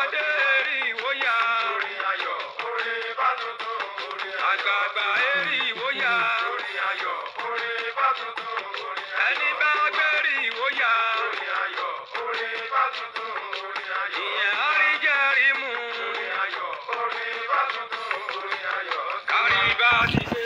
ọmọdé rí ìwòyà orin ayọ̀ orin bá tuntun orin ayọ̀ àgbààgbà rí ìwòyà orin ayọ̀ orin bá tuntun orin ayọ̀ ẹni bá gbérí ìwòyà orin ayọ̀ orin bá tuntun orin ayọ̀ ìyẹn àríjẹ́rìí mú orin ayọ̀ orin bá tuntun orin ayọ̀ kárí bá ti ṣe.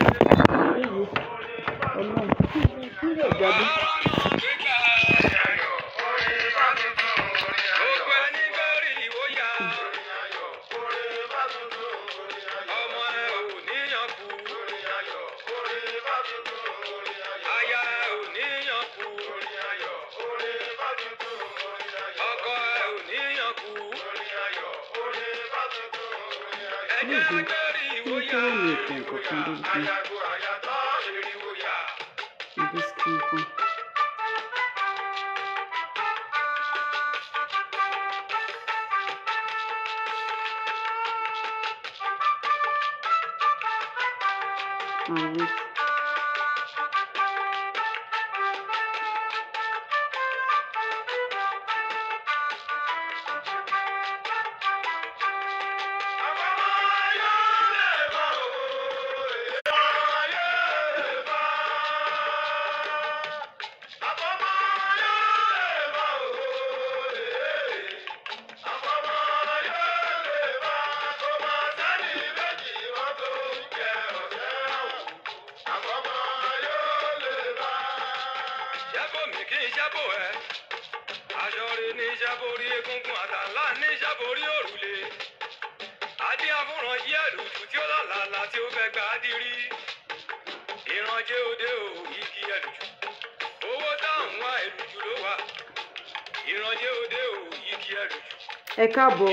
Ẹ káàbọ̀.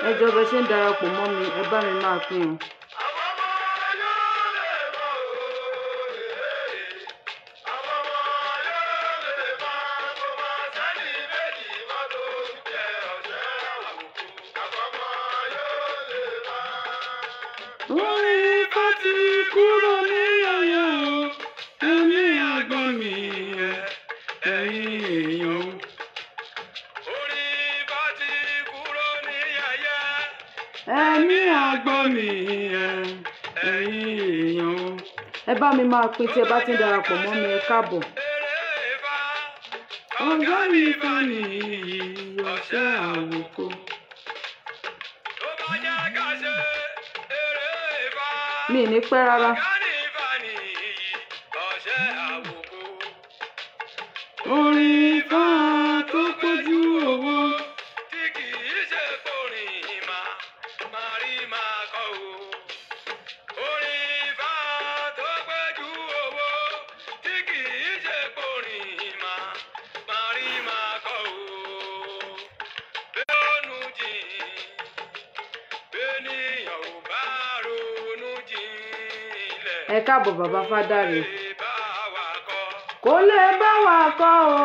Ẹ jọ̀ọ́ bẹ́ ṣe ń darapọ̀ mọ́ mi, ẹ bá mi máa pín o. Ẹ bá mi máa pín tí ẹ bá ti ń darapọ̀ mọ́ mi, ẹ káàbọ̀. Ọ̀gá mi fani ọ̀sẹ̀ àwòkọ́. Mi ní pẹ́ rárá. Orin Ifá tó pójú owó. Ẹ káàbọ̀ bàbá Fádàrè. Kò lè bá wa kọ́ o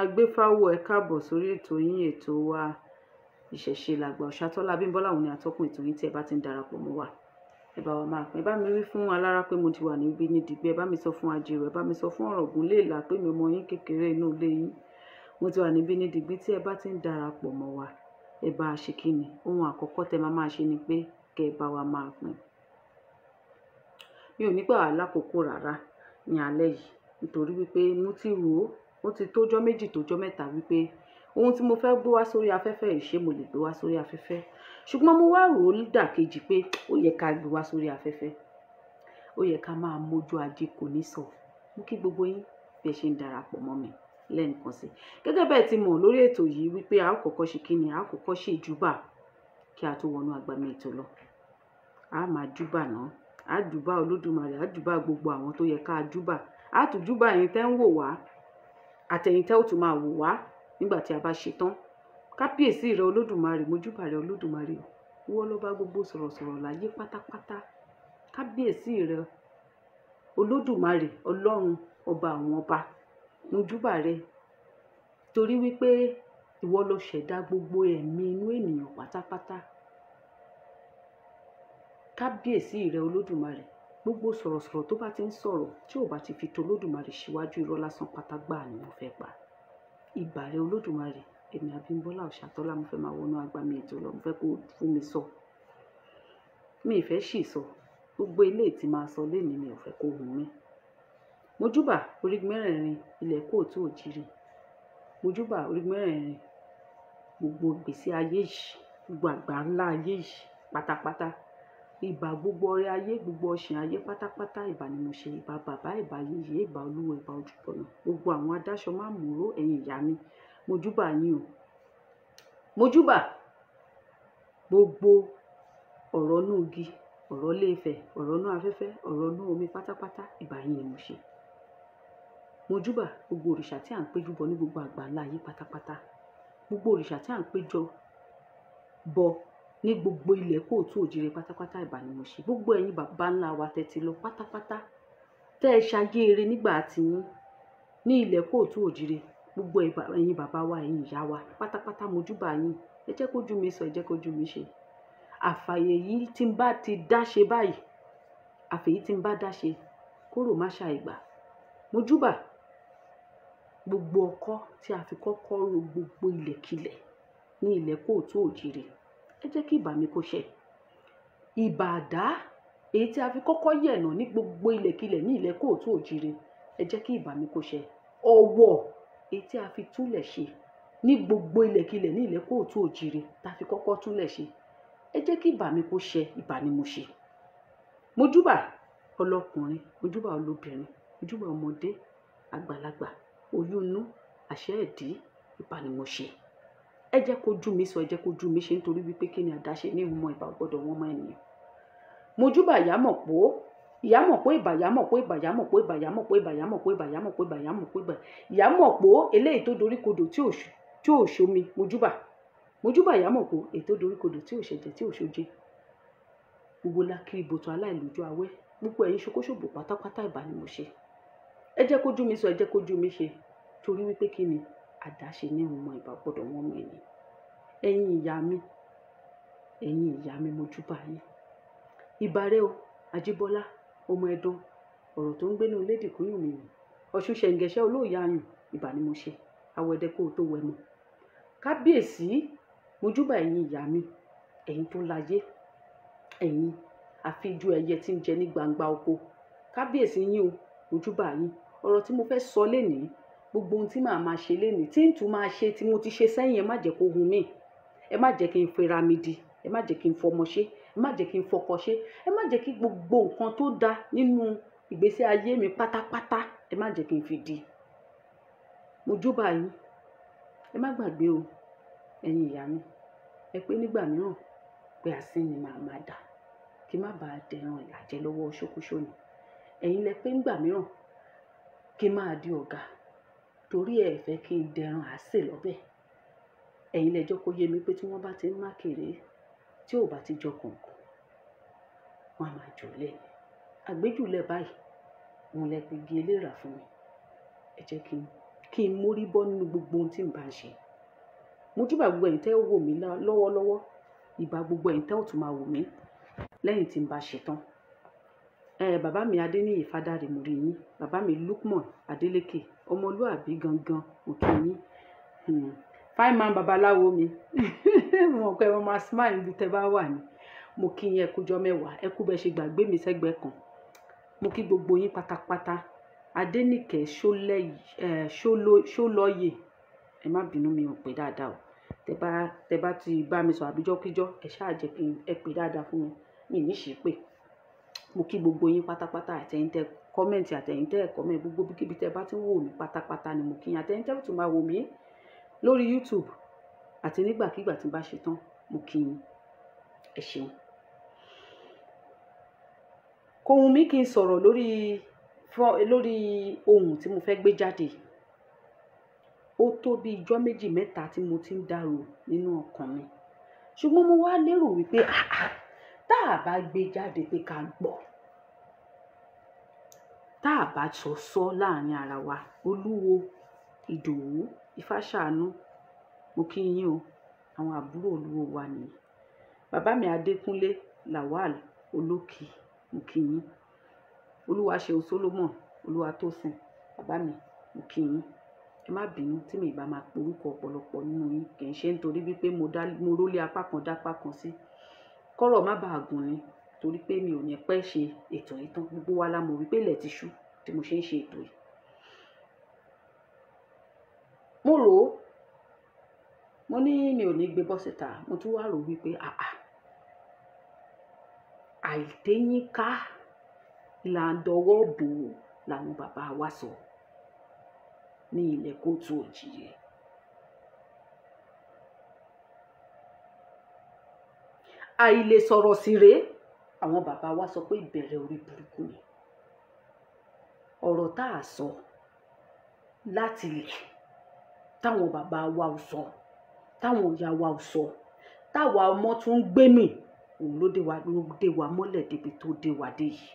Agbéfáwò ẹ káàbọ̀ sórí ètò yín, ètò wa Ìṣẹ̀ṣe làgbà. Ọ̀ṣátọ́lá Abímbọ́lá òun ni atọ́kùn ètò yín tí ẹ bá ti ń darapọ̀ mọ́ wa. Ẹ bá wa máa pín. Ẹ bá mi wí fún alára pé mo ti wà níbí ní dìgbẹ́. Ẹ bá mi sọ fún Ajérò. Ẹ bá mi sọ fún Ọ̀rọ̀gún Léèlà pé mi mọ yín kékeré inú ilé yín. Mo ti wà níbí ní dìgbì. Tí ẹ bá ti ń darapọ̀ mọ́ wa, ẹ bá a ṣe kíni. Ohun àkọ́kọ́ tẹ máa ṣe ni pé kẹ́ ẹ bá wa máa pín. Mi ò ní gbà wá lákòókò rárá ní alẹ́ yìí nítorí wípé mo ti rò ó ti tójọ́ méjì tójọ́ mẹ́ta wípé ohun tí mo fẹ́ gbé wá sórí afẹ́fẹ́ yìí ṣé mo lè gbé wá sórí afẹ́fẹ́, ṣùgbọ́n mo wá rò ó dàkejì pé ó yẹ ká gbé wá sórí afẹ́fẹ́, ó yẹ ká máa mójú ajé kò ní sọ. Mo kí gbogbo yín bí ẹ ṣe ń darapọ̀ mọ́ mi lẹ́ẹ̀kan sí. Gẹ́gẹ́ bẹ́ẹ̀ ti mọ̀ lórí ètò yìí wípé a ó kọ́kọ́ ṣe kíni, a ó kọ́kọ́ ṣe ìjúbà kí a tó wọnú agbami ètò lọ. A máa júbà náà á júbà Olódùmarè, á júbà gbogbo àwọn tó yẹ ká júbà, á tún júbà ẹ̀yin tẹ́ ń wò wá àtẹ̀yin tẹ́ ò tún máa wò wá nígbà tí a bá ṣe tán. Kábíyèsí rẹ Olódùmarè, mo júbà rẹ Olódùmarè o, ìwọ lọ́ba gbogbo sọ̀rọ̀sọ̀rọ̀ láyé pátápátá. Kábíyèsí rẹ Olódùmarè, Ọlọ́run ọba àwọn ọba, mo júbà rẹ torí wípé ìwọ ló ṣẹ̀dá gbogbo ẹ̀mí inú ènìyàn pátápátá. Kábíyèsí rẹ Olódùmarè, gbogbo sọ̀rọ̀sọ̀rọ̀ tó bá ti ń sọ̀rọ̀ tí ò bá ti fi tó Olódùmarè síwájú, irọ́ lásán pátá gbáà ni mo fẹ́ pa. Ìbà rẹ Olódùmarè, èmi Abímbọ́lá Ọ̀ṣàtọ́lá, mo fẹ́ máa wọnú agbami ètò lọ, mo fẹ́ kó fún mi sọ. Mi ì fẹ́ ṣì sọ, gbogbo ilé tí máa sọ lénìí mi ò fẹ́ kó hùn mí. Mo júbà orígun mẹ́rẹ̀ẹ̀rin ilẹ̀ Kóòtù Òjìrì, mo júbà orígun mẹ́rẹ̀ẹ̀rin gbogbo ìgbésí ayé yìí, gbogbo àgbáńlá ayé yìí pátápátá. Ìbà gbogbo ọrẹ ayé, gbogbo ọ̀sìn ayé pátápátá, ìbà ni mo ṣe. Ìbà bàbá, ìbà yèyé, ìbà olúwo, ìbà ojúbọ̀nà, gbogbo àwọn adáṣọ má múró, ẹ̀yin ìyá mi, mo júbà yín o. Mo júbà gbogbo ọ̀rọ̀ inú igi, ọ̀rọ̀ ilé Ifẹ̀, ọ̀rọ̀ inú afẹ́fẹ́, ọ̀rọ̀ inú omi pátápátá, ìbà yín ni mo ṣe. Mo júbà gbogbo òrìṣà tí à ń péjú bọ ní gbogbo àgbáńlá ayé pátápátá, gbogbo òrìṣà tí à ń péjọ bọ ní gbogbo ilẹ̀ Kóòtù Òjìrì pátápátá, ìbà ni mo ṣe. Gbogbo ẹ̀yin bàbá ńlá wa tẹ́ ti lọ pátápátá, tẹ́ ẹ ṣayé eré nígbà tiyín ní ilẹ̀ Kóòtù Òjìrì, gbogbo ẹ̀yin bàbá wa, ẹ̀yin ìyá wa pátápátá, mo júbà yín. Ẹ jẹ́ kójú mi sọ, ẹ jẹ́ kójú mi ṣe. Àfàyè yìí tí n bá ti dá ṣe báyìí, àfèyí tí n bá dá ṣe kóró má ṣàìgbà. Mo júbà gbogbo ọkọ́ tí a fi kọ́kọ́ ro gbogbo ilẹ̀kílẹ̀ ní ilẹ̀ Kóòtù Òjìrì, ẹ jẹ́ kí ìbà mi kó ṣẹ. Ìbà àdá èyí tí a fi kọ́kọ́ yẹ̀nà ní gbogbo ilẹ̀kílẹ̀ ní ilẹ̀ Kóòtù Òjìrì, ẹ jẹ́ kí ìbà mi kó ṣẹ. Ọ̀wọ̀ èyí tí a fi túnlẹ̀ ṣe ní gbogbo ilẹ̀kílẹ̀ ní ilẹ̀ Kóòtù Òjìrì, tá a fi kọ́kọ́ túnlẹ̀ ṣe, ẹ jẹ́ kí ìbà mi kó ṣẹ. Ìbà ni mo ṣe. Mo júbà ọlọ́kùnrin, mo júbà olóbìnrin, mo júbà ọmọdé, àgbàlagbà, oyún inú, àṣẹ ẹ̀dí, ìbà ni mo ṣe. Ẹ jẹ́ kójú mi sọ, ẹ jẹ́ kójú mi ṣe, nítorí wípé kí ni àdáṣe ní ìmọ̀ ìbà gbọ́dọ̀ wọ́n mọ́ ènìyàn. Mo júbà Ìyámọ̀pó, Ìyámọ̀pó, ìbà Ìyámọ̀pó, ìbà Ìyámọ̀pó, ìbà Ìyámọ̀pó, ìbà Ìyámọ̀pó, ìbà Ìyámọ̀pó, ìbà Ìyámọ̀pó, ìbà Ìyámọ̀pó, eléyìí tó doríkodò tí ò ṣomi, mo júbà. Mo júbà Ìyámọ̀pó, èyí tó doríkodò tí ò ṣẹ̀jẹ̀, tí ò ṣoje. Gbogbo lákìrí bòtò aláìlójú awẹ́, gbogbo ẹ̀yin ṣokóṣòbò pátápátá, ìbà ni mo ṣe. Ẹ jẹ́ kójú mi sọ, ẹ jẹ́ kójú mi ṣe, torí wípé kí ni àdáṣe ní ìmọ̀ ìbà gbọ́dọ̀ wọ́n mọ́ ènìyàn. Ẹ̀yin ìyá mi, ẹ̀yin ìyá mi, mo júbà yín. Ìbà rẹ o Ajíbọ́lá ọmọ Ẹdun, ọ̀rọ̀ tó ń gbénú lédè kúnyùn mi, Ọ̀ṣun ṣẹ̀ǹgẹ̀ṣẹ́ olóòyà ayùn, ìbà ni mo ṣe. Awẹ́dẹ kó o tó wẹ̀ mọ́. Kábíyèsí, mo júbà ẹ̀yin ìyá mi, ẹ̀yin tó láyé, ẹ̀yin àfijú ẹyẹ tí ń jẹ ní gbangba oko. Kábíyèsí yín o, mo júbà yín. Ọ̀rọ̀ tí mo fẹ́ sọ lénìí, gbogbo ohun tí màá máa ṣe lénìí, tí ń tún máa ṣe tí mo ti ṣe sẹ́yìn, ẹ má jẹ́ kó hun mí. Ẹ má jẹ́ kí n fira mi di, ẹ má jẹ́ kí n fọmọ ṣe, ẹ má jẹ́ kí n fọkọ ṣe, ẹ má jẹ́ kí gbogbo nǹkan tó dá nínú ìgbésí ayé mi pátápátá, ẹ má jẹ́ kí n fi di. Mo júbà yín. Ẹ má gbàgbé o ẹ̀yin ìyá mi, ẹ pé nígbà mìíràn pé asín ni màá máa dà, kí má bàa dẹran ìlàjẹ lọ́wọ́ ṣókúṣónì. Ẹ̀yin lẹ pé nígbà mìíràn kí máa di ọ̀gá, torí ẹ fẹ́ kí n dẹran àsè lọ́bẹ̀. Ẹ̀yin lẹ́jọ́ kó yé mi pé tí wọ́n bá ti ń má kéré, tí ò bá ti jọ kọ̀ọ̀kan, wọ́n á máa jòlẹ̀. Àgbéjùlẹ̀ báyìí, òun lẹ pe igi eléèrà fún mi. Ẹ jẹ́ kí n mórí bọ́ nínú gbogbo ohun tí n bá ń ṣe. Mo júbà gbogbo ẹ̀yin tẹ́ ó wò mí lọ́wọ́lọ́wọ́, ìbà gbogbo ẹ̀yin tẹ́ ó tún máa wò mí lẹ́yìn tí n bá ṣe tán. Bàbá mi Adéníyì Fádàrè, mo rí yín. Bàbá mi Lukman Adélékè, ọmọlúàbí gangan, mo kí yín. Fine man babaláwo mi, mo mọ̀ pé wọ́n máa smile níbi tẹ́ bá wà ní. Mo kí yín, ẹ kújọ́ mẹ́wàá, ẹ kú bẹ́ ṣe gbàgbé mi sẹ́gbẹ̀ẹ́ kan. Mo kí gbogbo yín pátápátá. Adéníkẹ́ Ṣólọ́yè, ẹ má bínú, mi ò pè dáadáa o. Tẹ́ bá ti bá mi sọ àbíjọ́kíjọ́, ẹ ṣáà jẹ́ kí ẹ pè dáadáa fún mi, mi ní ṣe pé. Mo kí gbogbo yín pátápátá, àtẹ̀yin tẹ́ kọ́mẹ̀ntì, àtẹ̀yin tẹ́ kọ́mẹ̀ntì, gbogbo bíkíbi tẹ́ bá ti ń wò mí pátápátá ni mo kí yín. Àtẹ̀yin tẹ́ tún máa wò mí lórí YouTube àti nígbàkigbà tí n bá ṣe tán, mo kí yín. Ẹ ṣeun. kò wù mí kí n sọ̀rọ̀ lórí ohun tí mo fẹ́ gbé jáde. Ó tó bí ijọ́ méjì mẹ́ta tí mo ti ń dàrò nínú ọkàn mi, ṣùgbọ́n mo wá lérò wípé tá a bá gbé jáde pé ká gbọ́, tá a bá sọ láàrin ara wa, Olúwo, Ìdòwú, Ifáṣàánú, mo kí yín o, àwọn àbúrò Olúwo wa nìyí. Bàbá mi Adékúnlé Lawal Olókì, mo kí yín. Olúwaṣeun Solomon Olúwatósìn, bàbá mi, mo kí yín. Ẹ má bínú tí mi ìbá máa porúkọ ọ̀pọ̀lọpọ̀ nínú yín, kì í ṣe nítorí wípé mo rólé apá kan dápá kan sí. Kọ́rọ̀ má bàa gùn ni, torí pé mi ò ní pẹ́ ṣe ètò yìí tán. Gbogbo wa la mọ̀ wípé ilẹ̀ ti ṣú tí mo ṣe ń ṣe ètò yìí. Mo rò ó, mo ní mi ò ní gbé bọ́ síta, mo tún wá rò wípé àìtéyínká là ń dọwọ́ bò ó làwọn bàbá wa sọ ní ilẹ̀ Kóòtù Òjíire. Àìlè sọ̀rọ̀ sí rèé, àwọn bàbá wa sọ pé ìbẹ̀rẹ̀ orí burúkú ni. Ọ̀rọ̀ tá a sọ láti ilẹ̀, táwọn bàbá wa ò sọ, táwọn ìyá wa ò sọ, táwa ọmọ tún ń gbé mì, òun ló dé wa mọ́lẹ̀ débi tó dé wa dé yìí.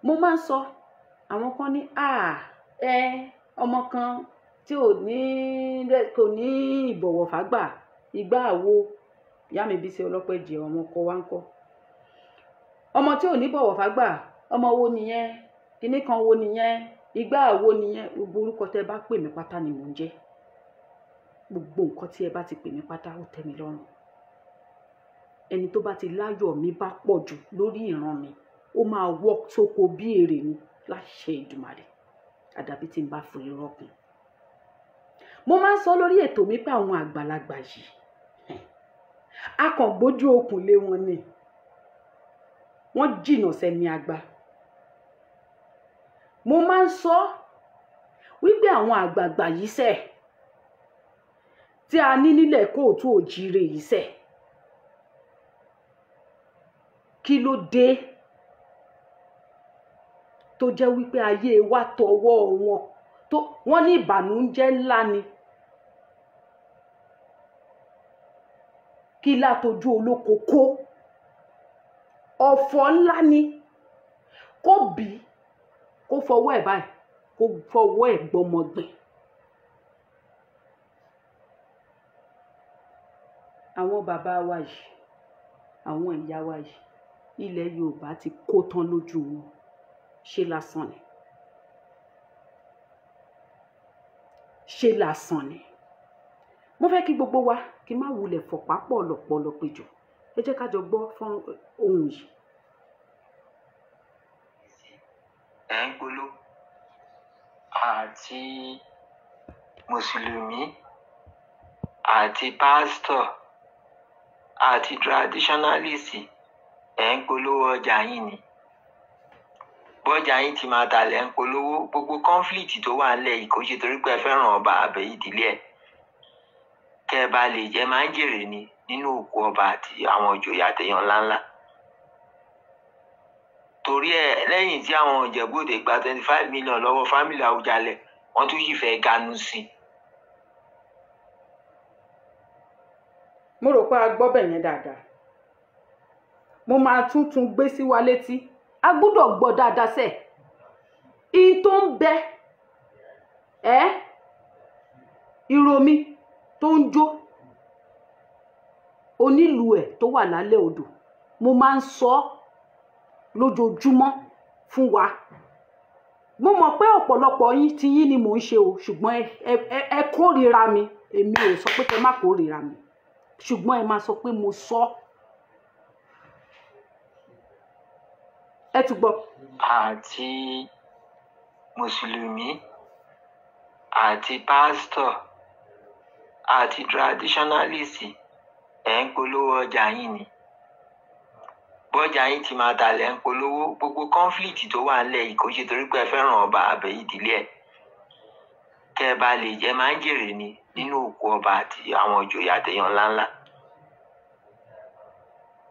Mo máa ń sọ, àwọn kan ní ọmọ kan tí kò ní ìbọ̀wọ̀ fágbà, ìgbà àwo. Ìyá mi Bísí Ọlọ́pẹ́jẹ, ọmọ ọkọ wa ń kọ́. Ọmọ tí ò ní bọ̀wọ̀ fágbà, ọmọ wo nìyẹn? Kíní kan wo nìyẹn? Ìgbà àwo nìyẹn? Gbogbo orúkọ tẹ́ bá pè mí pátá ni mò ń jẹ́. Gbogbo nǹkan tí ẹ bá ti pè mí pátá ó tẹ́ mi lọ́rùn. Ẹni tó bá ti láyọ̀ mi bá pọ̀ jù lórí ìran mi, ó máa wọ́ sóko bí èrè ni láṣẹ Ìdùmarè, àdàbí tí n bá fò irọ́ kùn. Mo máa ń sọ lórí ètò mi pé àwọn àgbàlagbà yìí, a kàn gbójú okùn lé wọn ni, wọ́n jìnnà sẹ́ni àgbà. Mo máa ń sọ wípé àwọn àgbààgbà yìí sẹ̀, tí a ní nílẹ̀ Kóòtù Òjíire yìí sẹ̀, kí ló dé tó jẹ́ wípé ayé wa tọwọ́ wọ́n ní ìbànújẹ́ ńlá ni kí látojú olóko kó, ọ̀fọ̀ ńlá ni kó bí kó fọwọ́ ẹ̀ báyìí, kó fọwọ́ ẹ̀ gbọmọgbìn. Àwọn bàbá wa yìí, àwọn ìyá wa yìí, ilẹ̀ Yorùbá ti kó tán lójú wọn, ṣé lásán ni? Ṣé lásán ni? Mo fẹ́ kí gbogbo wa kí má wulẹ̀ fọ̀pá pọ̀lọ̀pọ̀lọ̀ péjọ. Ẹ jẹ́ ká jọ gbọ́ fún ohun yìí. Ẹ̀ ń polo àti Mùsùlùmí àti pásítọ̀ àti traditionalist ẹ̀ ń polówó ọjà yín ni. Bọ́jà yín ti máa talẹ̀ ń polówó. Gbogbo conflict tó wà nílẹ̀ yìí kò ṣe torí pé ẹ fẹ́ràn ọba àbẹ̀ ìdílé ẹ̀. Kẹ́ ẹ bá lè jẹ́ máa ń jèrè ni nínú òkú ọba àti àwọn ìjòyè àtẹ̀yàn ńláńlá. Torí ẹ̀ lẹ́yìn tí àwọn Ìjẹ̀bú-Òde gba 25 million lọ́wọ́ fámìlì Àwùjalẹ̀, wọ́n tún sì fẹ́ ganu sí i. Mo rò pé a gbọ́ bẹ̀ yẹn dáadáa. Mo máa tún gbé sí wa létí. A gbọ́dọ̀ gbọ́ dáadáa sẹ̀. In tó ń bẹ ìròmí tó ń jó onílù ẹ̀ tó wà lálẹ́ odò, mo máa ń sọ lójoojúmọ́ fún wa. Mo mọ̀ pé ọ̀pọ̀lọpọ̀ yín ti yín ni mò ń ṣe o, ṣùgbọ́n ẹ kórìíra mi. Èmi ò sọ pé kẹ́ má kórìíra mi, ṣùgbọ́n ẹ máa sọ pé mo sọ. Ẹ tún gbọ́. Àti Mùsùlùmí àti pásítọ̀ àti traditionalist ẹ̀ ń polówó ọjà yín ni. Bọ́jà yín ti máa talẹ̀ ń polówó. Gbogbo conflict tó wà nílẹ̀ yìí kò ṣe torí pé ẹ fẹ́ràn ọba àbẹ̀ ìdílé ẹ̀. Kẹ́ ẹ bá lè jẹ́ máa ń jèrè ni nínú òkú ọba àti àwọn ìjòyè àtẹ̀yàn ńláńlá.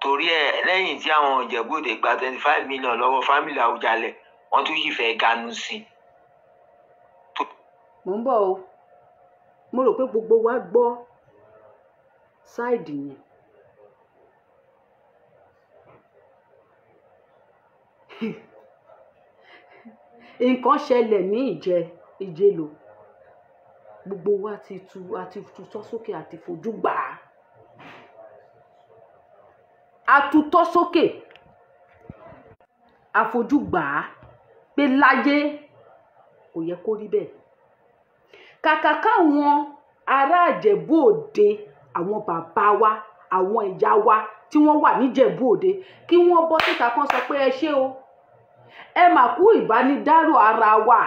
torí ẹ̀ lẹ́yìn tí àwọn Ìjẹ̀bú Òde gba 25 million lọ́wọ́ fámìlì Àwùjalẹ̀ wọ́n tún yìí fẹ́ ganu sí i. mò ń bọ̀ o mo rò pé gbogbo wa gbọ́ sáìdì yẹn. nǹkan ṣẹlẹ̀ ní ìjẹlò gbogbo wa àti tutọ́ sókè àti fojú gbà á àtutọ́ sókè àfojú gbà á pé láyé kò yẹ kó rí bẹ́ẹ̀. kàkà káwọn ará Ìjẹ̀bú Òde àwọn bàbá wa àwọn ìyá wa tí wọ́n wà níjẹ̀bú Òde kí wọ́n bọ́ síta kan sọ pé ẹ ṣé o ẹ mà kú ìbánidárò ara wa.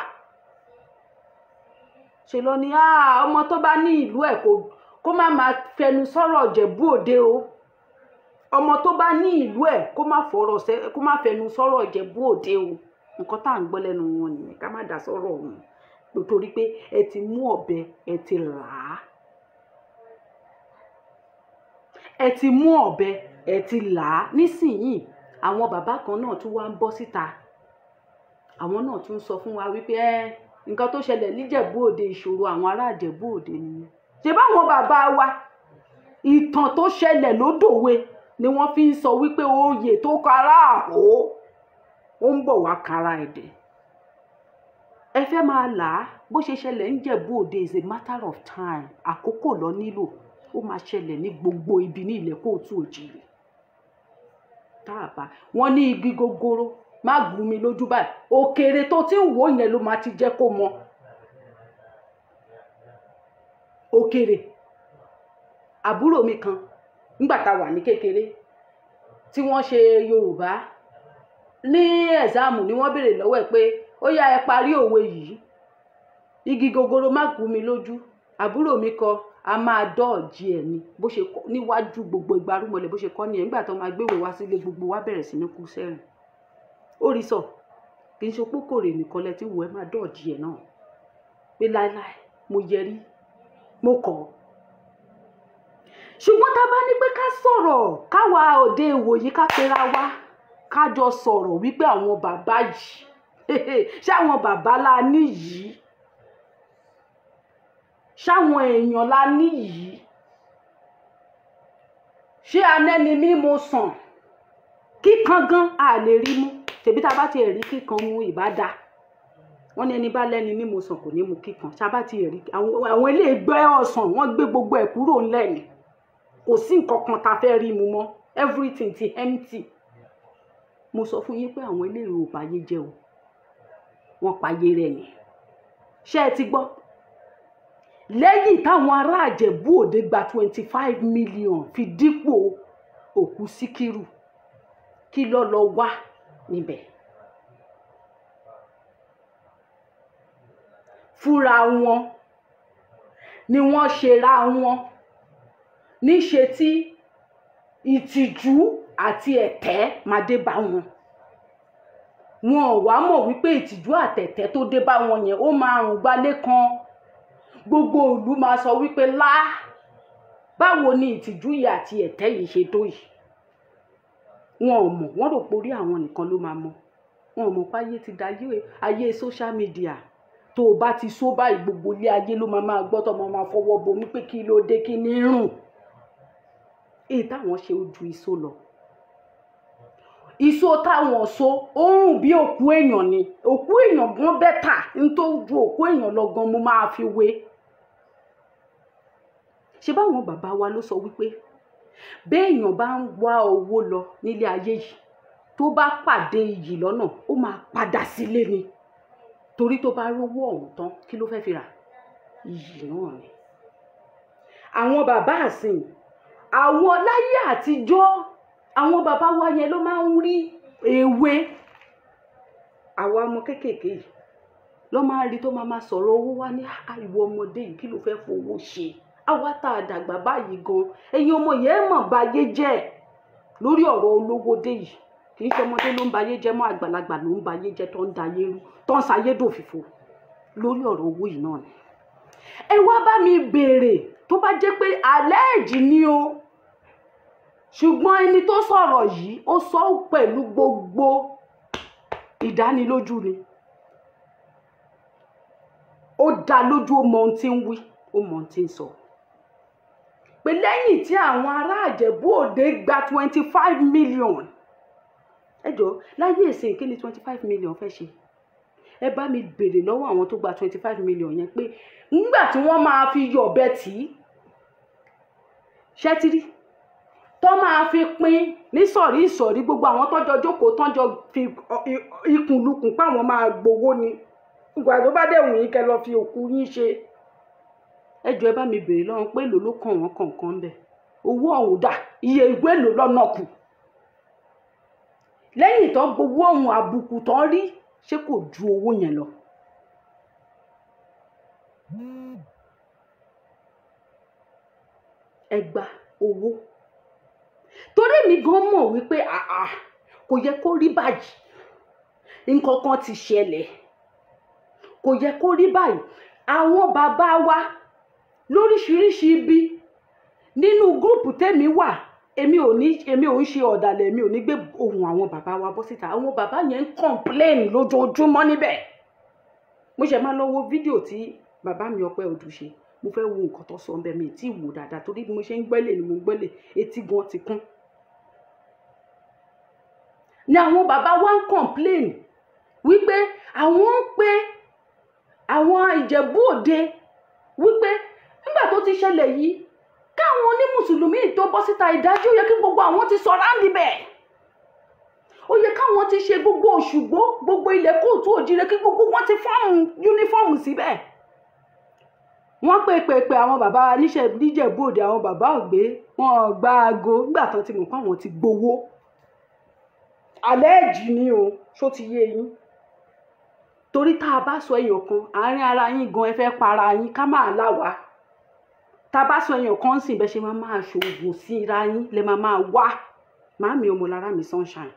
ṣe lọ ni ọmọ tó bá ní ìlú ẹ̀ kó má máa fẹnu sọ̀rọ̀ Ìjẹ̀bú Òde o ọmọ tó bá ní ìlú ẹ̀ kó má fẹnu sọ̀rọ̀ Ìjẹ̀bú Òde o. nǹkan tá à ń gbọ́ lẹ́nu wọn nìyẹn ká má dá sọ̀rọ̀ wọn nítorí pé ẹ ti mú ọ̀bẹ ẹ ti là á. ẹ ti mú ọ̀bẹ ẹ ti là á nísìnyìí àwọn bàbá kan náà tún wá ń bọ́ síta àwọn náà tún sọ fún wa wípé nǹkan tó ṣẹlẹ̀ níjẹ̀bú Òde ìṣòro àwọn ará Ìjẹ̀bú Òde nìyẹn. ṣé báwọn bàbá wa ìtàn tó ṣẹlẹ̀ lódòwe ni wọ́n fi ń sọ wípé oyè tó kára àhó ó ń bọ̀ wá kára ẹ̀dẹ̀. ẹ fẹ́ máa là á bó ṣe ṣẹlẹ̀ níjẹ̀bú Òde is a matter of time àkókò lọ nílò ó máa ṣẹlẹ̀ ní gbogbo ibi ní ilẹ̀ kóòtù òjìrì. táàbà wọ́n ní igi gogoro má gún mi lójú báyìí òkèrè tó ti ń wò yẹn ló máa ti jẹ́ kó mọ. òkèrè àbúrò mi kan nígbà tá a wà ní kékeré tí wọ́n ṣe Yorùbá ní ẹ̀sáàmù ni wọ́n béèrè lọ́wọ́ ẹ̀ pé ó yá ẹ parí òwe yìí igi gogoro má gún mi lójú àbúrò mi kọ a máa dọ́ọ̀jì ẹ̀ ni bó ṣe kọ́ níwájú gbogbo ìgbárùmọ̀lẹ̀ bó ṣe kọ́ ni ẹ̀ nígbà tó máa gbéwèé wá sílé gbogbo wa bẹ̀rẹ̀ sí ní kú sẹ́rìn. ó rí sọ kì í ṣe pókòrè nìkan lẹ tí wò ẹ máa dọ́ọ̀jì ẹ̀ náà pé láéláé mo yẹrí mo kọ̀ ọ́. ṣùgbọ́n tá a bá ní pé ká sọ̀rọ̀ káwa òde ìwòyí ká pera wa ká jọ sọ̀rọ̀ wípé àwọn bàbá yìí ṣé àwọn bàbá la ní yìí ṣáwọn èèyàn la ní yìí ṣé anẹ́ni mímú sàn kíkan gan a lè rí mú tèbí tá a bá tiẹ̀ rí kíkan mú ìbádá wọ́n ní ẹni bá lẹ́ni mímú sàn kò ní mú kíkan ṣá bá tiẹ̀ rí àwọn ilé ẹgbẹ́ ọ̀sán wọ́n gbé gbogbo ẹ̀ kúrò ńlẹ̀ ni kò sí nǹkan kan tá a fẹ́ rí mu mọ́ everything ti empty. mo sọ fún yín pé àwọn ilé ìrò báyé jẹ́ o wọ́n payé rẹ̀ ni ṣé ẹ ti gbọ́ lẹ́yìn táwọn ará Ìjẹ̀bú Òde gba 25 million fi dípò òkú Síkírù kí ló lọ wá níbẹ̀. fúnra wọn ni wọ́n ṣera wọn níṣe tí ìtìjú àti ẹ̀tẹ́ máa dé bá wọn. wọn ò wá mọ̀ wípé ìtìjú àtẹ̀tẹ́ tó dé bá wọn yẹn ó máa rùn gbalé kan gbogbo ìlú máa sọ wípé báwo ni ìtìjú yìí àti ẹ̀tẹ́ yìí ṣe tó yìí. wọn ò mọ̀ wọ́n rò pé orí àwọn nìkan ló máa mọ̀ wọn ò mọ̀ pé ayé ti da ayé social media tó o bá ti sọ báyìí gbogbo ilé ayé ló máa gbọ́ tó máa fọwọ́ bomí pé kí ló dé kí ní rùn. èyí táwọn ṣe ojú iṣó lọ iṣó táwọn so ó rùn bí òkú èèyàn ni òkú èèyàn gan bẹ́tà ń tó ju òkú èèyàn lọ gan mo máa fi wé. ṣé báwọn bàbá wa ló sọ wípé béèyàn bá ń wá owó lọ nílé ayé yìí tó bá pàdé iyì lọ́nà ó máa padà sílé ni torí tó bá rówó ọ̀hún tán kí ló fẹ́ fi rà iyì náà ni. àwọn bàbá àsìn àwọn láyé àtijọ́ àwọn bàbá wa yẹn ló máa ń rí ewé àwa ọmọ kéékèèké yìí ló máa rí tó máa sọ̀rọ̀ owó wá ní ìwọ ọmọdé yìí kí ló fẹ́ fowó ṣe àwa tá a dàgbà báyìí gan ẹ̀yin ọmọ yẹn mọ̀ báyé jẹ́ lórí ọ̀rọ̀ olówó dé yìí kì í ṣe ọmọdé ló ń báyé jẹ́ mọ́ àgbàlagbà ló ń báyé jẹ́ tó ń dayé rú tó ń sayé dòfìfo lórí ọ̀rọ̀ owó yìí náà ni. ẹ wá bá mi béèrè tó bá jẹ́ pé àlẹ́ẹ̀jì ni o ṣùgbọ́n ẹni tó sọ̀rọ̀ yìí ó sọ pẹ̀lú gbogbo ìdánilójú ni ó dá lójú, ó mọ ohun tí ń wí, ó mọ ohun tí ń sọ pé lẹ́yìn tí àwọn ará Ìjẹ̀bú Òde gba 25 million ẹ jọ̀ọ́ láyé ìsìn kí ni 25 million fẹ́ ṣe? Ẹ bá mi béèrè lọ́wọ́ àwọn tó gba 25 million yẹn pé nígbà tí wọ́n máa fi yọ̀bẹ tì í ṣẹ́tírí tó máa fi pín ní sọ̀rí ìsọ̀rí gbogbo àwọn tọ́jọ́ jókòó tọ́jọ́ fi ikùn lukùn páwọn máa gbowó ni ìgbà tó bá dẹ̀wùn yín kẹ́ lọ fi òkú yín ṣe. Ẹ jọ̀ọ́ ẹ bá mi béèrè lọ́wọ́ pé èlò ló kàn wọ́n kọ̀ọ̀kan bẹ̀, owó ọ̀hún dà, iye ìwé èlò lọ́nà kù lẹ́yìn tó gbowó ọ̀hún àbùkù tán rí ṣé kò ju owó yẹn lọ. Ẹ gba owó torí mi gan mọ̀ wípé kò yẹ kó rí báyìí, nǹkan kan ti ṣẹlẹ̀, kò yẹ kó rí báyìí. Àwọn bàbá wa lóríṣiríṣi ibi nínú gúrùpù tèmi wà, èmi ò ń ṣe ọ̀dàlẹ̀, èmi ò ní gbé ohùn àwọn bàbá wa bọ́ síta. Àwọn bàbá yẹn ń kọ̀ǹpléènì lójoojúmọ́ níbẹ̀. Mo ṣe máa lọ wo fídíò tí bàbá mi Ọpẹ́ Odù ṣe, mo fẹ́ wo nǹkan tó sọ ńbẹ̀, mi tí ì wò dáadáa torí bí mo ṣe ń gbẹ́lẹ̀ ni mo ń gbẹ́lẹ̀, etí gan ti kún. Ni àwọn bàbá wa ń kọ̀ǹpléènì wípé àwọn ń pe àwọn Ìjẹ̀bú Òde wípé nígbà tó ti ṣẹlẹ̀ yìí káwọn onímùsùlùmí tó bọ́ síta ìdájí ó yẹ kí gbogbo àwọn ti sọ̀rọ̀ á níbẹ̀, ó yẹ káwọn ti ṣe gbogbo Òṣùgbó, gbogbo ilẹ̀ Kóòtù Òjìrè, kí gbogbo wọn ti fọ́ọ̀mù yúnífọ́ọ̀mù síbẹ̀. Wọ́n pè àwọn bàbá níjẹ̀bú Òde, àwọn bàbá ògbé wọn gba aago nígbà tó ti mọ̀ pé àwọn ti gbowó. Alẹ́ ẹ̀jì ni o, ṣó ti yé yín? Torí tá a bá sọ èèyàn kan àárín ara yín gan ẹ fẹ́ para yín ká máa láwa. Tá a bá sọ èèyàn kan sìn bẹ́ẹ̀ ṣe máa ṣòògùn sí ra yín lẹ máa wá. Màámi Ọmọlára mi Sunshine,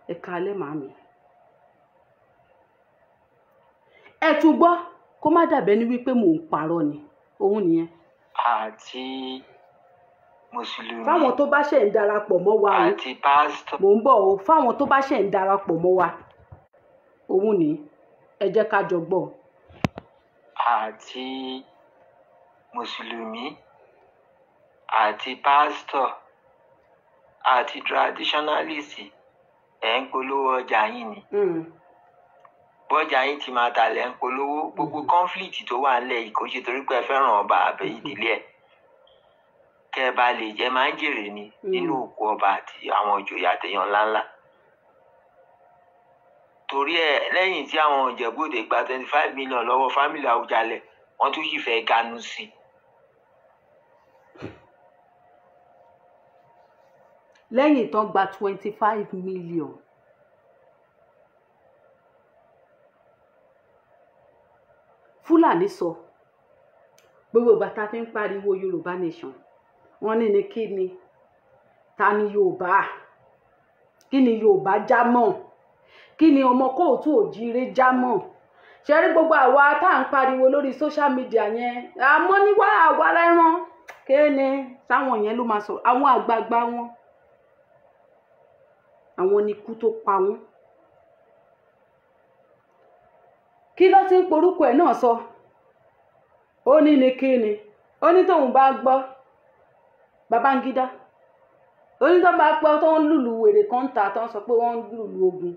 ẹ káalẹ́ màámi. Ẹ tún gbọ́ kó má dàbẹ́ ní wípé mò ń parọ́ ni, òun nìyẹn. Àti mùsùlùmí. Fáwọn tó bá ṣẹ̀ ń darapọ̀ mọ́ wa o. Àti pásítọ̀. Mò ń bọ̀ o, fáwọn tó bá ṣẹ̀ ń darapọ̀ mọ́ wa, òun ni ẹ jẹ́ ká jọ gbọ́. Àti mùsùlùmí, àti pásítọ̀, àti traditionalist ẹ̀ ń polówó ọjà yín ni. Bọ́jà yín ti máa talẹ̀ ń polówó. Gbogbo conflict tó wà nílẹ̀ yìí kò ṣe torí pé ẹ fẹ́ràn ọba àbẹ̀ ìdílé ẹ̀. Kẹ́ ẹ bá lè jẹ́ máa ń jèrè ni nínú òkú ọba àti àwọn ìjòyè àtẹ̀yàn ńláńlá. Torí ẹ̀ lẹ́yìn tí àwọn Ìjẹ̀bú Òde gba 25 million lọ́wọ́ fámìlì Àwùjalẹ̀, wọ́n tún sì fẹ́ ganu sí i. Lẹ́yìn tán gba 25 million. Fúlàní sọ gbogbo ìgbà tá a fi ń pariwo Yorùbá nation, wọ́n ní kí ni, ta ni Yorùbá, kí ni Yorùbá já mọ́, kí ni ọmọ Kóòtù Òjìrè já mọ́. Ṣé rí gbogbo àwa tá à ń pariwo lórí social media yẹn, àmọ́ níwá àwa lẹ́rán kéne táwọn yẹn ló máa sọ̀rọ̀, àwọn àgbààgbà wọn, àwọn ni ikú tó pa wọ́n. Kí ló ti ń porúkọ ẹ̀ náà sọ? Ó ní kí ni, ó ní tóun bá gbọ́ Babangida, ó ní tó bá gbọ́ tó ń lùlù wèrè kan ta tó ń sọ pé wọ́n ń lùlù ogun,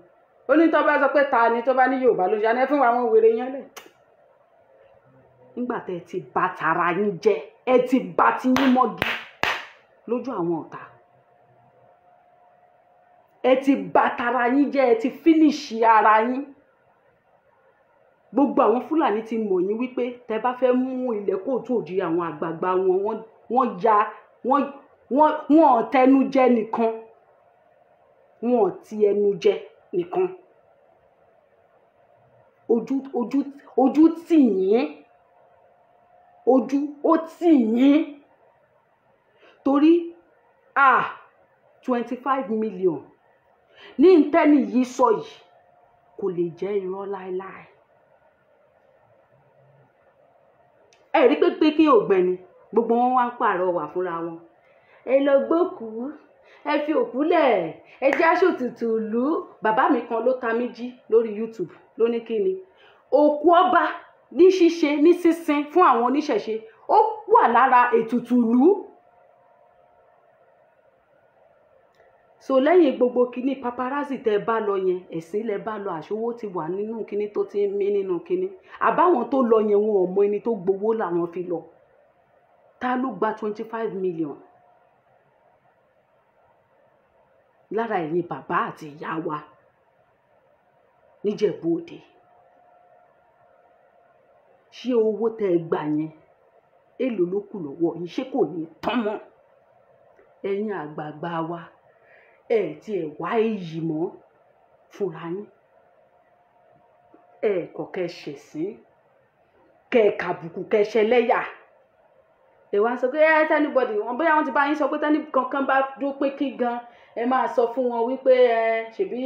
ó ní tó bá sọ pé ta ni tó bá ní Yorùbá ló ń ṣe fún àwọn wèrè yẹn lẹ̀. Nígbà tẹ́ ẹ ti bà tara yín jẹ́, ẹ ti bà ti yín mọ́gi lójú àwọn ọ̀tá, ẹ ti bà tara yín jẹ́, ẹ ti fínísì ara yín. Gbogbo àwọn Fúlàní ti mọ̀ yín wípé tẹ́ bá fẹ́ mú ilẹ̀ Kóòtù Òjìrè àwọn àgbààgbà wọ́n tẹnu jẹ nìkan, wọ́n ti ẹnu jẹ nìkan. Ojú tì yín, ojú ó tì yín torí 25 million ní ntẹ́ni yìí sọ yìí kò lè jẹ́ irọ́ láéláé. Ẹ rí pé kí ògbẹ́ni gbogbo wọn wá ń pàrọwà fúnra wọn. Ẹ lọ gbókùú, ẹ fi òkú lẹ̀, ẹ jẹ́ aṣòtútù ìlú. Bàbá mi kan ló ta mí jí lórí YouTube ló ní kí ni òkú ọba ní ṣíṣe ní sísin fún àwọn oníṣẹ̀ṣe ó wà lára ètùtù ìlú. So lẹ́yìn gbogbo kíní paparazzi tẹ́ bá lọ yẹn, ẹ̀sìn lẹ bá lọ, àṣowó ti wà nínú kíní tó ti ń mí nínú kíní. Àbáwọn tó lọ yẹn wọn ò mọ ẹni tó gbowó làwọn fi lọ. Ta ló gba 25 million lára ẹ̀yin bàbá àti ìyá wa níjẹ̀bú Òde? Ṣé owó tẹ́ ẹ gbà yẹn èlò ló kù lọ́wọ́ yín? Ṣé kò ní tán mọ́? Ẹ̀yin àgbààgbà wa ẹ tí ẹ wá èyí mọ́ fúnra yín. Ẹ kọ̀kẹ́ ṣẹ̀sín, kẹ́ kàbùkù, kẹ́ ṣẹlẹ́yà. Ẹ wá sọ pé anybody wọn bóyá wọ́n ti bá yín sọ pé tẹ́ni kankan bá dúró pé kí gan ẹ máa sọ fún wọn wípé ṣebí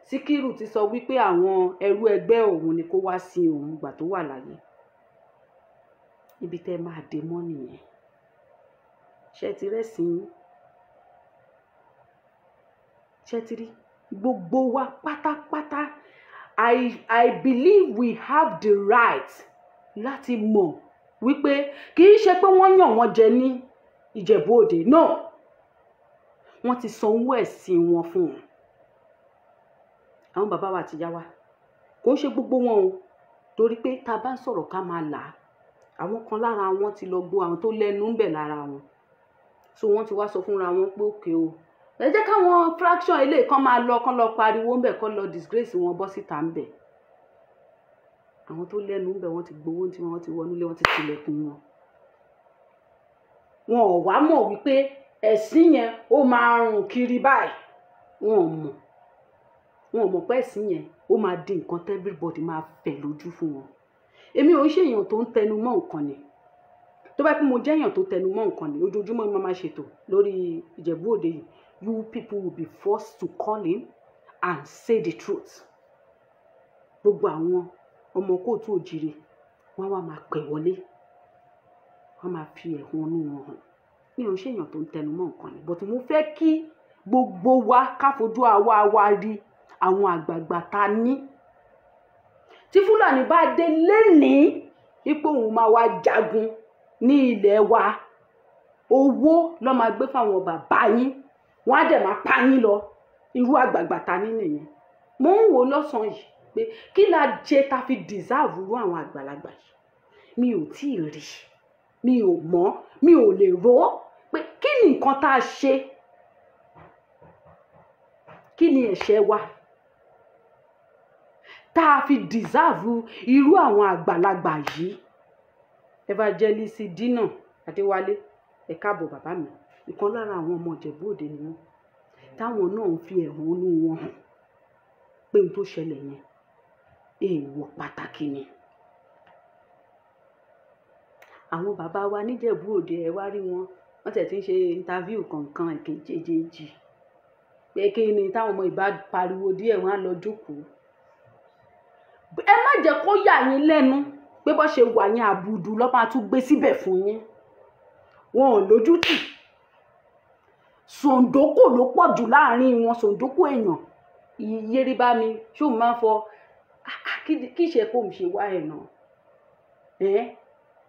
Síkírù ti sọ wípé àwọn ẹrú ẹgbẹ́ òun ni kó wá sí òun gbà tó wà láyé. Ibi tẹ́ máa dé mọ́ nìyẹn. Ṣé ti rẹ́sìn yín? Ṣé ti rí gbogbo wa pátápátá? I believe we have the right láti mọ̀ wípé kì í ṣe pé wọ́n yàn wọ́n jẹ ní Ìjẹ̀bú Òde, no, wọ́n ti sanwó ẹ̀sìn wọn fún wọn. Àwọn bàbá wa àti ìyá wa kò ń ṣe gbogbo wọn o, torí pé tá bá ń sọ̀rọ̀ ká máa là á. Àwọn kan lára wọn ti lọ gbọ́ àwọn tó lẹ́nu ń bẹ lára wọn, so wọ́n ti wá sọ fúnra wọn pé òkè o, ẹ jẹ́ káwọn fraction ilé kan máa lọ kán lọ pariwo ń bẹ kán lọ disgrace wọn bọ́ síta ń bẹ. Àwọn tó lẹ́nu ń bẹ wọ́n ti gbowó tí wọ́n ti wọnúlé, wọ́n ti tilẹ̀kùn wọn. Wọn ò wá mọ̀ wípé ẹ̀sìn yẹn ó máa rùn kiri báyìí. Wọn ò mọ̀ pé ẹ̀sìn yẹn ó máa di nǹkan tí everybody máa fẹ̀ lójú fún wọn. Èmi ò ń ṣe èèyàn tó ń tẹnu mọ́ nǹkan ni. Tó bá pé mo jẹ́ èèyàn tó tẹnu mọ́ nǹkan ni, ojoojúmọ́ ni mo máa ṣètò lórí Ìjẹ̀bú Òde yìí. You people will be forced to call in and say the truth. Gbogbo àwọn ọmọ kóòtù òjìrè wọ́n wá máa pè wọlé, wọ́n máa fi ẹ̀hónú wọn hàn. Mi ò ń ṣe èèyàn tó ń tẹnu mọ́ nǹkan ni, but mo fẹ́ kí gbogbo wa ká fojú àwa wa rí àwọn àgbààgbà ta ní. Tí Fúlàní bá dé lénìí ipò òun máa wá jagun ní ilẹ̀ wa, owó ló máa gbé fáwọn bàbá yín, wọ́n á dẹ̀ máa pa yín lọ. Irú àgbààgbà ta ní nìyẹn. Mo ń wò lọ́sàn-án yìí pé kí la jẹ ta fi deserve irú àwọn àgbàlagbà yìí. Mi ò tí ì rí, mi ò mọ̀, mi ò lè rò pé kí ni nǹkan tá a ṣe, kí ni ẹ̀ṣẹ̀ wa tá a fi deserve irú àwọn àgbàlagbà yìí. Evangelist Dina Adéwálé, ẹ káàbọ̀ bàbá mi. Ìkan lára àwọn ọmọ Ìjẹ̀bú Òde ni wọ́n, táwọn náà ń fi ẹ̀hónú wọn hàn pé n tó ṣẹlẹ̀ yẹn èèwọ̀ pàtàkì ni. Àwọn bàbá wa níjẹ̀bú Òde ẹ wá rí wọn, wọ́n tẹ̀ tí ń ṣe interview kankan èkejì pé kí ni táwọn ọmọ ìbá pariwo díẹ̀ wọ́n á lọ jókòó. Ẹ má jẹ́ kó yà yín lẹ́nu pé bó ṣe wà yín àbùdù ló máa tún gbé síbẹ̀ fún yín. Wọn ò lójútì. Sòǹdókò ló pọ̀ jù láàrin wọn, sòǹdókò èèyàn. Yérí bá mi ṣó máa ń fọ kí ṣe kó ń ṣe wá ẹ̀nà.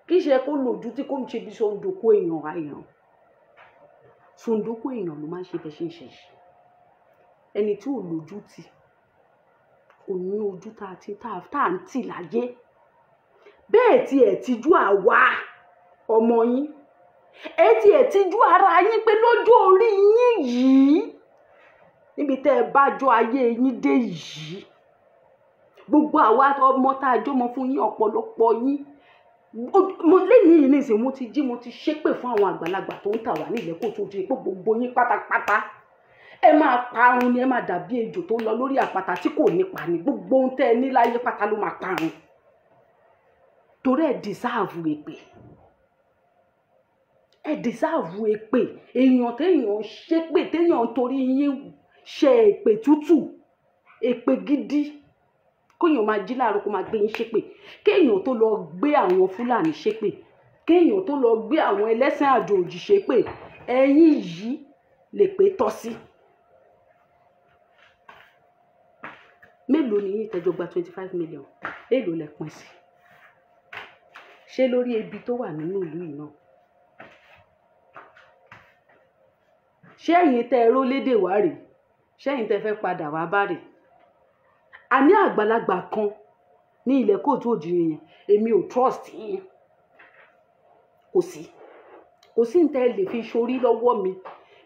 Kí ṣe kó lójútì kó ń ṣe bí sòǹdókò èèyàn àìyàn. Sòǹdókò èèyàn ló máa ń ṣe bẹ́ẹ̀ ṣe ń ṣe yìí. Ẹni tí ò lójútì kò ní ojú tá à ń tì láyé. Bẹ́ẹ̀ tí ẹ̀ tijú àwa ọmọ yín, ẹ tí ẹ̀ tijú ara yín pé lójú orí yín yìí, níbi tẹ́ ẹ bá jọ ayé yín dé yìí, gbogbo àwa ọmọ tá a jọmọ fún yín, ọ̀pọ̀lọpọ̀ yín, lẹ́yìn yìí nísìnyí mo ti jí mo ti ṣépè fún àwọn àgbàlagbà tó ń tà wá nílẹ̀ kó tó di pé gbogbo yín pátápátá ẹ máa parun ni, ẹ máa dàbí ejò tó lọ lórí àpáta tí kò nípa ni. Gbogbo ohun tẹ́ ẹ ní láyé pátá ló máa parun. Torí ẹ deserve èpè. Ẹ deserve èpè. Èèyàn téèyàn ṣépè, téèyàn torí yín ṣe èpè tútù, èpè gidi. Kéèyàn máa jí láàárọ̀ kó máa gbé yín ṣépè. Kéèyàn tó lọ gbé àwọn Fúlàní ṣépè. Kéèyàn tó lọ gbé àwọn ẹlẹ́sìn àjòjì ṣépè. ẹ̀yin yìí lè pé tọ́ sí. Mélòó ni yín tẹ́jọ gba 25 million? Èló lẹ pín sí? Ṣé lórí ebi tó wà nínú ìlú yìí náà? Ṣé ẹ̀yin tẹ́ ẹró lédè wá rè? Ṣé ẹ̀yin tẹ́ fẹ́ padà wá bá rè? Àní àgbàlagbà kan ní ilẹ̀ Kóòtù Òjìrì yẹn, èmi ò trust yín. Kò sí ní tẹ́ lè fi ṣorí lọ́wọ́ mi.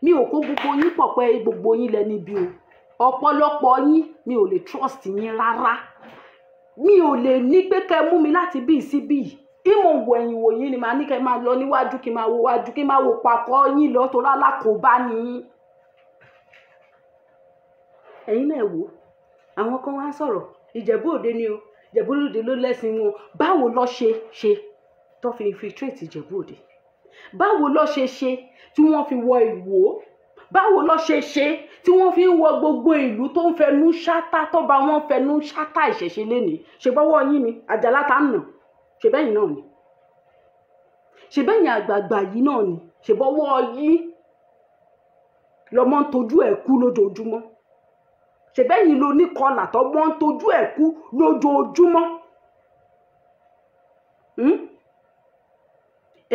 Mi ò kó gbogbo yín pọ̀ pé gbogbo yín lẹ́ni bí o. Ọ̀pọ̀lọpọ̀ yín mi ò lè trust yín rárá. Mi ò lè ní pé kẹ́ mú mi láti bí sí bí. Ìmọ̀ wò ẹ̀yìn wò yín ni màá ní kẹ́ máa lọ níwájú, kí máa wo wájú, kí máa wo pakọ́ yín lọ tó lálákòóbá ni yín. Ẹ̀yin náà wò, àwọn kan wá ń sọ̀rọ̀, Ìjẹ̀bú Òde ni o, Ìjẹ̀bú Òde ló lẹ́sìn wọn. Báwo ló ṣe tó fi infiltrate Ìjẹ̀bú Òde? Báwo ló ṣe tí wọ́n fi wọ Ìwó? Báwo ló ṣe tí wọ́n fi ń wọ gbogbo ìlú tó ń fẹnu ṣátá, tó bá wọn fẹnu ṣátá ìṣẹ̀ṣe lénìí? Ṣé bọ́wọ́ yín ni Àjàlá tá ń nà? Ṣé bẹ́yìn náà ni? Ṣé bẹ́yìn àgbààgbà yìí náà ni? Ṣé bọ́wọ́ yín lọmọ ń tojú ẹ̀ kú lójoojúmọ́? Ṣé bẹ́yìn ló ní kọlà tó mọ́ ń tojú ẹ̀ kú lójoojúmọ́?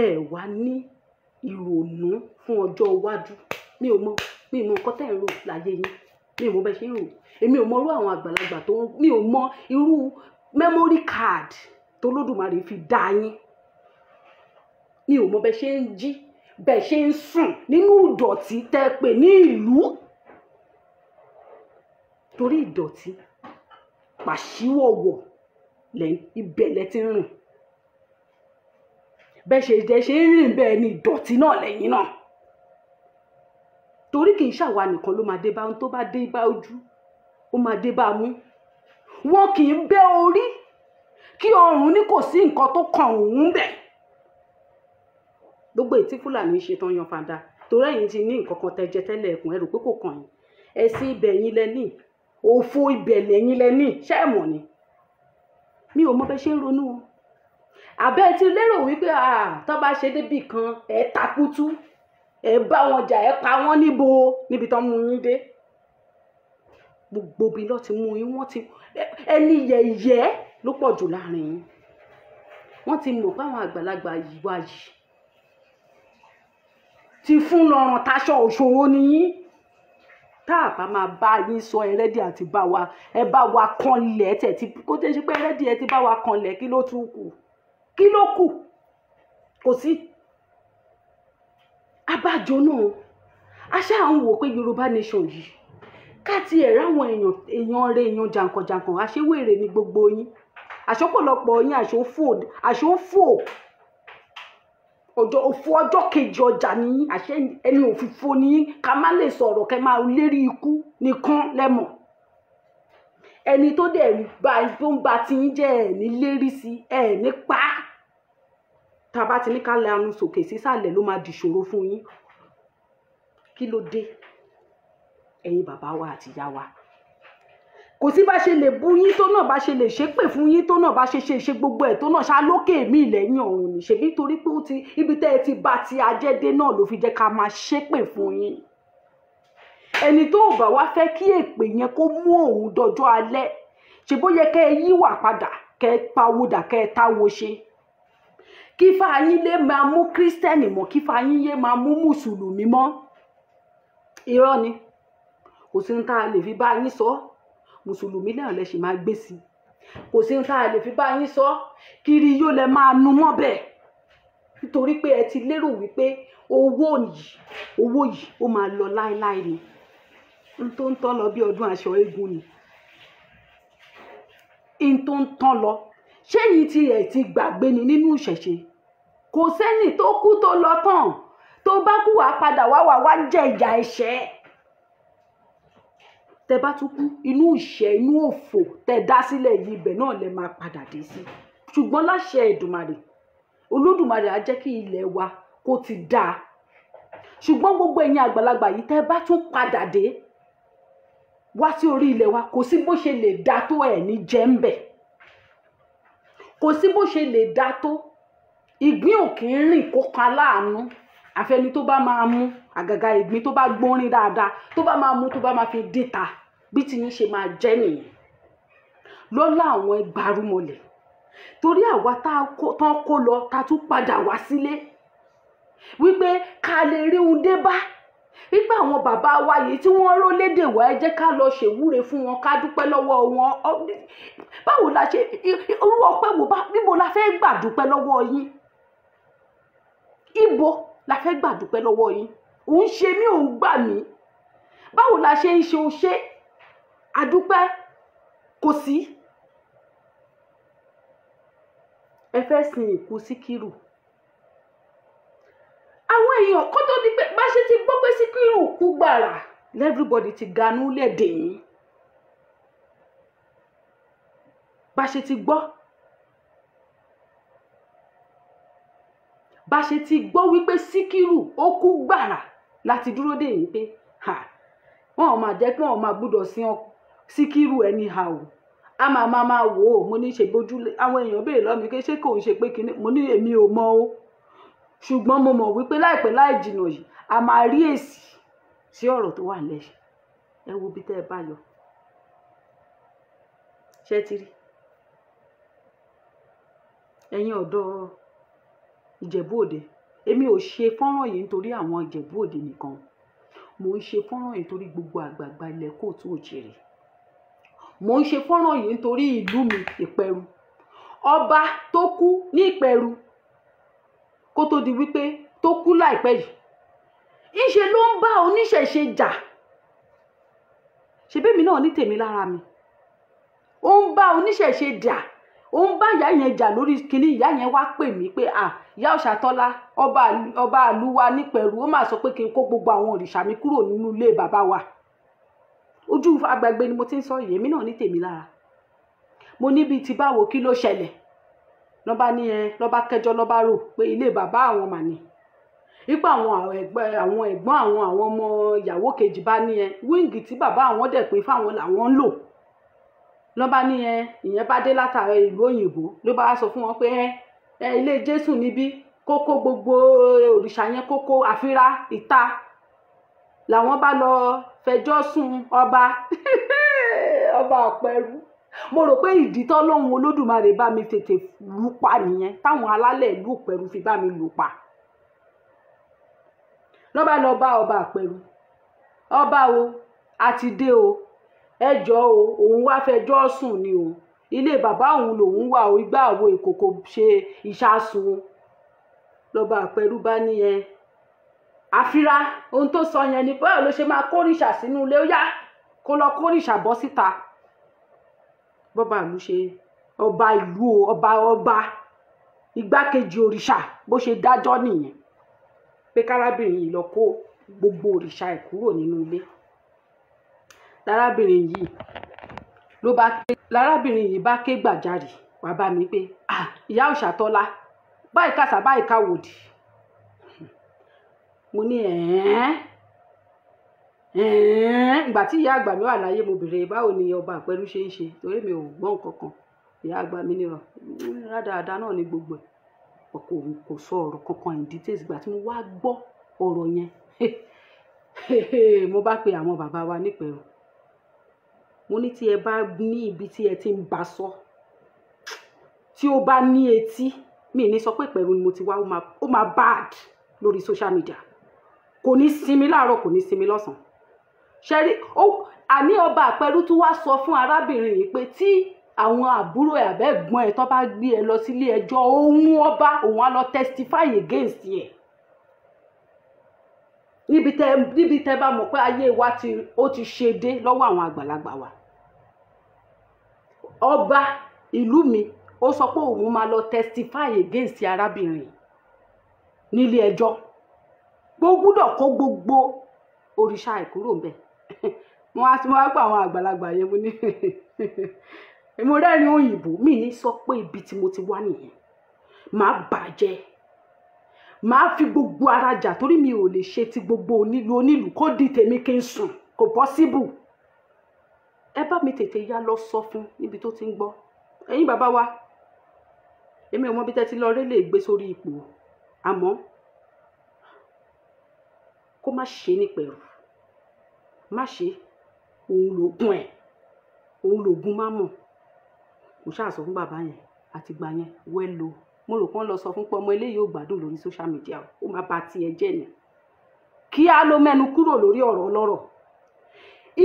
Ẹ wá ní ìrònú fún ọjọ́ iwájú. Mi ò mọ nǹkan tẹ́ ń rò láyé yín. Mi ò mọ bẹ́ẹ̀ ṣe ń rò. Èmi ò mọ irú àwọn àgbàlagbà mi ò mọ irú memory card tó Olódùmarè fi dá yín. Mi ò mọ bẹ́ẹ̀ ṣe ń jí, bẹ́ẹ̀ ṣe ń sùn nínú ìdọ̀tí tẹ́ pè ní ìlú. Torí ìdọ̀tí pàṣíwọ̀wọ̀ ibẹ̀ lẹ ti ń rìn. Bẹ́ẹ̀ ṣe ń rìn bẹ́ẹ̀ ni ìdọ̀tí náà lẹ́yìn náà. Torí kì í ṣàwa nìkan ló máa dé bá ohun tó bá dé bá ojú, ó máa dé bá mú. Wọn kì í bẹ́ orí kí ọrùn ní kò sí nǹkan tó kàn òun bẹ̀. Gbogbo ètí Fúlàní ṣe tán yan fàdà. Torí ẹ̀yin ti ní nǹkan kan tẹ́jẹ tẹ́lẹ̀ ẹ̀kùn ẹrù pé kò kàn yín. Ẹ̀sìn ibẹ̀ yín lẹ́ní, òfo ibẹ̀ lẹ́yìn lẹ́ní, ṣé ẹ mọ̀ ni? Mi ò mọ bẹ́ẹ̀ ṣe ń ronú o. Àbẹ́ ti lérò wípé tó bá ṣe débì kan ẹ̀ takutu, ẹ̀ bá wọn jà, ẹ̀ pa wọ́n níbi tán mú yín dé. Gbogbo bí lọ́ ti mú yín, ẹni yẹ̀yẹ́ ló pọ̀ jù láàrin yín. Wọ́n ti mọ̀ báwọn àgbàlagbà yìí wá yìí ti fún lọ́rùn táṣọ òṣòro ni yín. Tá a bá máa bá yín sọ ẹrẹ́dì àti ẹ bá wa kanlẹ̀ tẹ̀ tí kó tẹ́ ṣe pé ẹrẹ́dì ẹ ti bá wa kanlẹ̀, kí ló tún kù? Kí ló kù? Kò sí. Abájọ náà a ṣáà ń wò pé Yorùbá nation yìí ká ti ẹ̀ ráwọn èèyàn jàǹkànjàǹkàn, àṣewèrè ni gbogbo yín. Àṣọpọ̀lọpọ̀ yín àṣòfò ọjọ́ kejì ọjà ni yín. Àṣẹ ẹni òfìfo ni yín. Ká má lè sọ̀rọ̀ kẹ́ máa lérí ikú nìkan lẹ́mọ̀. Ẹni tó dẹ̀ tó ń ba ti yín jẹ́ ẹ̀ ní lérí sí ẹ̀ ní pa. Tá a bá ti ní ká lanu sòkè sísàlẹ̀ ló máa dìṣòro fún yín. Kí ló dé? Ẹ̀yin bàbá wa àti ìyá wa, kò sí bá ṣe lè bú yín tó náà, bá ṣe lè ṣépè fún yín tó náà, bá ṣe gbogbo ẹ̀ tó náà, ṣá lókè mí lẹ́yìn ọ̀run ni. Ṣebí torí pé ibi tẹ́ ẹ ti bá ti ajẹ́dé náà ló fi jẹ́ ká máa ṣépè fún yín. Ẹni tó bá wá fẹ́ kí èpè yẹn kó mú òun dọjọ́ alẹ́, ṣe bó yẹ kẹ́ ẹ yíwà padà, kẹ́ ẹ pawódà, kẹ́ ẹ táwo ṣe. Kí fáyín lè máa mú Kírísítẹ́nì mọ́, kí fáyín yé máa mú Mùsùlùmí mọ́. Irọ́ ni. Kò sí ní tá a lè fi bá yín sọ. Mùsùlùmí náà lẹ ṣì máa gbé sí. Kò sí ní tá a lè fi bá yín sọ. Kiri yóò lẹ máa nu mọ́ bẹ́ẹ̀. Nítorí pé ẹ ti lérò wípé owó yìí ó máa lọ láéláé ni. N tó ń tán lọ bí ọdún aṣọ eégún ni. N tó ń tán lọ. Ṣé yìí tí ẹ ti gbàgbé ni nínú ìṣẹ̀ṣe? Kò sẹ́ni tó kú tó lọ tán. Tó bá kú wá padà wá jẹ ìjà ẹ̀ṣẹ̀. Tẹ́ bá tún kú inú ìṣẹ́, inú òfò tẹ́ dá sílẹ̀ yìí, ibẹ̀ náà lẹ máa padà dé sí. Ṣùgbọ́n láṣẹ Èdùmàrè, Olódùmarè á jẹ́ kí ilẹ̀ wa kó ti dáa. Ṣùgbọ́n gbogbo ẹ̀yin àgbàlagbà yìí tẹ́ bá tún padà dé wá sí orí ilẹ̀ wa, kò sí bó ṣe lè dá tó ẹ̀ ní jẹ́ ń bẹ̀. Kò sí bó ṣe lè dá tó. Ìgbín ò kì í rìn kó kan láàánú. àfẹni tó bá máa mú àgàgà ìgbín tó bá gbórin dáadáa tó bá máa mú tó bá máa fi dìta bí tí yín ṣe máa jẹ́ nìyẹn lọ́lá àwọn ẹgbàrúmọlẹ̀ torí àwa tán kó lọ ta tún padà wá sílé wípé ká lè rí un dé bá wípé àwọn bàbá wa yìí tí wọ́n ró lédè wá ẹ jẹ́ ká lọ ṣèwúre fún wọn ká dúpẹ́ lọ́wọ́ wọn báwo la ṣe irú ọpẹ́ wo bá níbo la fẹ́ gbà dúpẹ́ lọ́wọ́ yín ibo la fẹ́ gbà dúpẹ́ lọ́wọ́ yín òun ṣe mí òun gbà mí báwo la ṣe ń ṣe oṣé àdúpẹ́ kò sí ẹ fẹ́ sin ìkú Síkírù àwọn èèyàn kó tó di pé bá ṣe ti gbọ́ pé Síkírù kú gbàrà everybody ti ganú lẹ́dẹ̀ yín bá ṣe ti gbọ́ wípé Síkírù ó kú gbàrà láti dúró dè yín pé wọn ò máa jẹ́ pé wọn ò máa gbúdọ̀ sin Síkírù anyhow a máa wò ó mo ní ṣe bójú àwọn èèyàn béèrè lọ́mí pé ṣé kò ń ṣe pé kinní mo ní èmi ò mọ̀ o ṣùgbọ́n mo mọ̀ wípé láìpẹ́ láì jìnnà yìí a máa rí èsì sí ọ̀rọ̀ tó wà lẹ́yìn ẹ wo bí tẹ́ ẹ bá lọ ṣé ti rí ẹ̀yin ọ̀dọ́ Ìjẹ̀bú Òde èmi ò ṣe fọ́nrán yìí nítorí àwọn Ìjẹ̀bú Òde nìkan mo ń ṣe fọ́nrán yìí nítorí gbogbo àgbààgbà ilẹ̀ Kóòtù Òjìrè mo ń ṣe fọ́nrán yìí nítorí ìlú mi Ìpẹ̀rù ọba tó kú ní Ìpẹ̀rù kó tó di wípé tó kú láìpẹ́ yìí ìṣe ló ń bá oníṣẹ̀ṣe jà ṣebí mi náà ní tèmi lára mi ó ń bá oníṣẹ̀ṣe jà ó ń bá ìyá yẹn jà lórí kinní ìyá yẹn wá pè mí pé ìyá Ọ̀ṣàtọ́lá ọba ìlú wa nípẹ̀rù ó máa sọ pé kí n kó gbogbo àwọn òrìṣà mi kúrò nínú ilé bàbá wa ojú agbègbè ni mo ti ń sọ yìí èmi náà ní tèmi lára mo níbi tí báwo kí ló ṣẹlẹ̀ lọ́ba ní lọ́ba kẹjọ́ lọ́ba rò pé ilé bàbá àwọn mà ní ipa àwọn ẹ̀gbọ́n àwọn ọmọ ìyàwó kejì bá ní wíǹgì tí bàbá àwọn dẹ̀ pé fáwọn làwọn ń lò lọ́ba ní ìyẹn bá dé látàrí ìlú òyìnbó ló bá sọ fún wọn pé ilé Jésù níbí kókó gbogbo òrìṣà yẹn kókó àfírá ìta làwọn bá lọ fẹjọ́ sùn ọba Ìpẹ̀rù mo rò pé ìdí tọ́lọ́hun Olódùmarè bá mi tètè lù pa nìyẹn táwọn alálẹ̀ ìlú Ìpẹ̀rù fi bá mi lù pa lọ́ba lọ bá ọba Ìpẹ̀rù ọba o àti dé o ẹjọ́ o òun wá fẹjọ́ sùn ni o ilé bàbá òun lòun wà o igbá àwo ìkòkò ṣe ìṣàsùn lọ́ba Ìpẹ̀rù bá ní àfírá ohun tó sọ yẹn ni báwo ló ṣe máa kórìṣà sínú ilé ó yá kó lọ kórìṣà bọ́ síta bọ́ba ìlú ṣe ọba ìlú ọba igbákejì òrìṣà bó ṣe dájọ́ nìyẹn pé kárábìnrin yìí lọ kó gbogbo òrìṣà ẹ̀ kúrò nínú ilé lárábìnrin yìí bá ké gbàjarè wá bá mi pé ìyá Ọ̀ṣàtọ́lá báyìí kàṣà báyìí káwòdì mo ní ìgbà tí ìyá àgbà mi wà láyé mo bèrè báwo ni ọba Ìpẹ̀rù ṣe ń ṣe torí mi ò gbọ́ nǹkan kan ìyá àgbà mi ní rádaràda náà ní gbogbo ẹ̀ kò sọ ọ̀rọ̀ kankan in details ìgbà tí mo wá gbọ́ ọ̀rọ̀ yẹn mo bá pe àwọn bàbá wa nípẹ̀rù mo ní tí ẹ bá ní ibi tí ẹ ti ń bá sọ tí ó bá ní etí mi ní sọ pé Ìpẹ̀rù ni mo ti wá ó máa bad lórí social media kò ní sinmi láàárọ̀ kò ní sinmi lọ́sàn-án ṣẹ́rí àní ọba Ìpẹ̀rù tún wá sọ fún arábìnrin yìí pé tí àwọn àbúrò ẹ̀ àbẹ́gbọ́n ẹ̀ tó bá gbé ẹ lọ sílé ẹjọ́ òun ọba òun á lọ testify against ẹ̀ níbi tẹ́ bá mọ̀ pé ayé wa ó ti ṣe dé lọ́wọ́ àwọn àgbàlagbà wa ọba ìlú mi ó sọ pé òun máa lọ testify against arábìnrin nílé ẹjọ́ gbọ́dọ̀ kó gbogbo òrìṣà ẹ̀ kúrò ń bẹ̀ mo wá pa àwọn àgbàlagbà yẹn mo ní mo rẹ́rìn òyìnbó mi ní sọ pé ibi tí mo ti wá nìyẹn máa bàjẹ́ máa fi gbogbo ara jà torí mi ò lè ṣe ti gbogbo onílù kó di tèmi kí n sùn kò possible ẹ bá mi tètè yá lọ sọ fún níbi tó ti ń gbọ́ ẹ̀yin bàbá wa èmi ò mọ bí tẹ́ ti lọ rélé gbé sórí ipò àmọ́ kó má ṣe ní pẹ̀rù, má ṣe, òun lògùn ẹ̀, òun lògùn má mọ̀. Mo ṣáà sọ fún bàbá yẹn àti gbà yẹn wẹ́lo. Mo rò kán lọ sọ fún pé ọmọ eléyìí ò gbádùn lórí social media, ó máa bà tiẹ̀ jẹ́ ni. Kíá ló mẹ́nu kúrò lórí ọ̀rọ̀ ọlọ́rọ̀.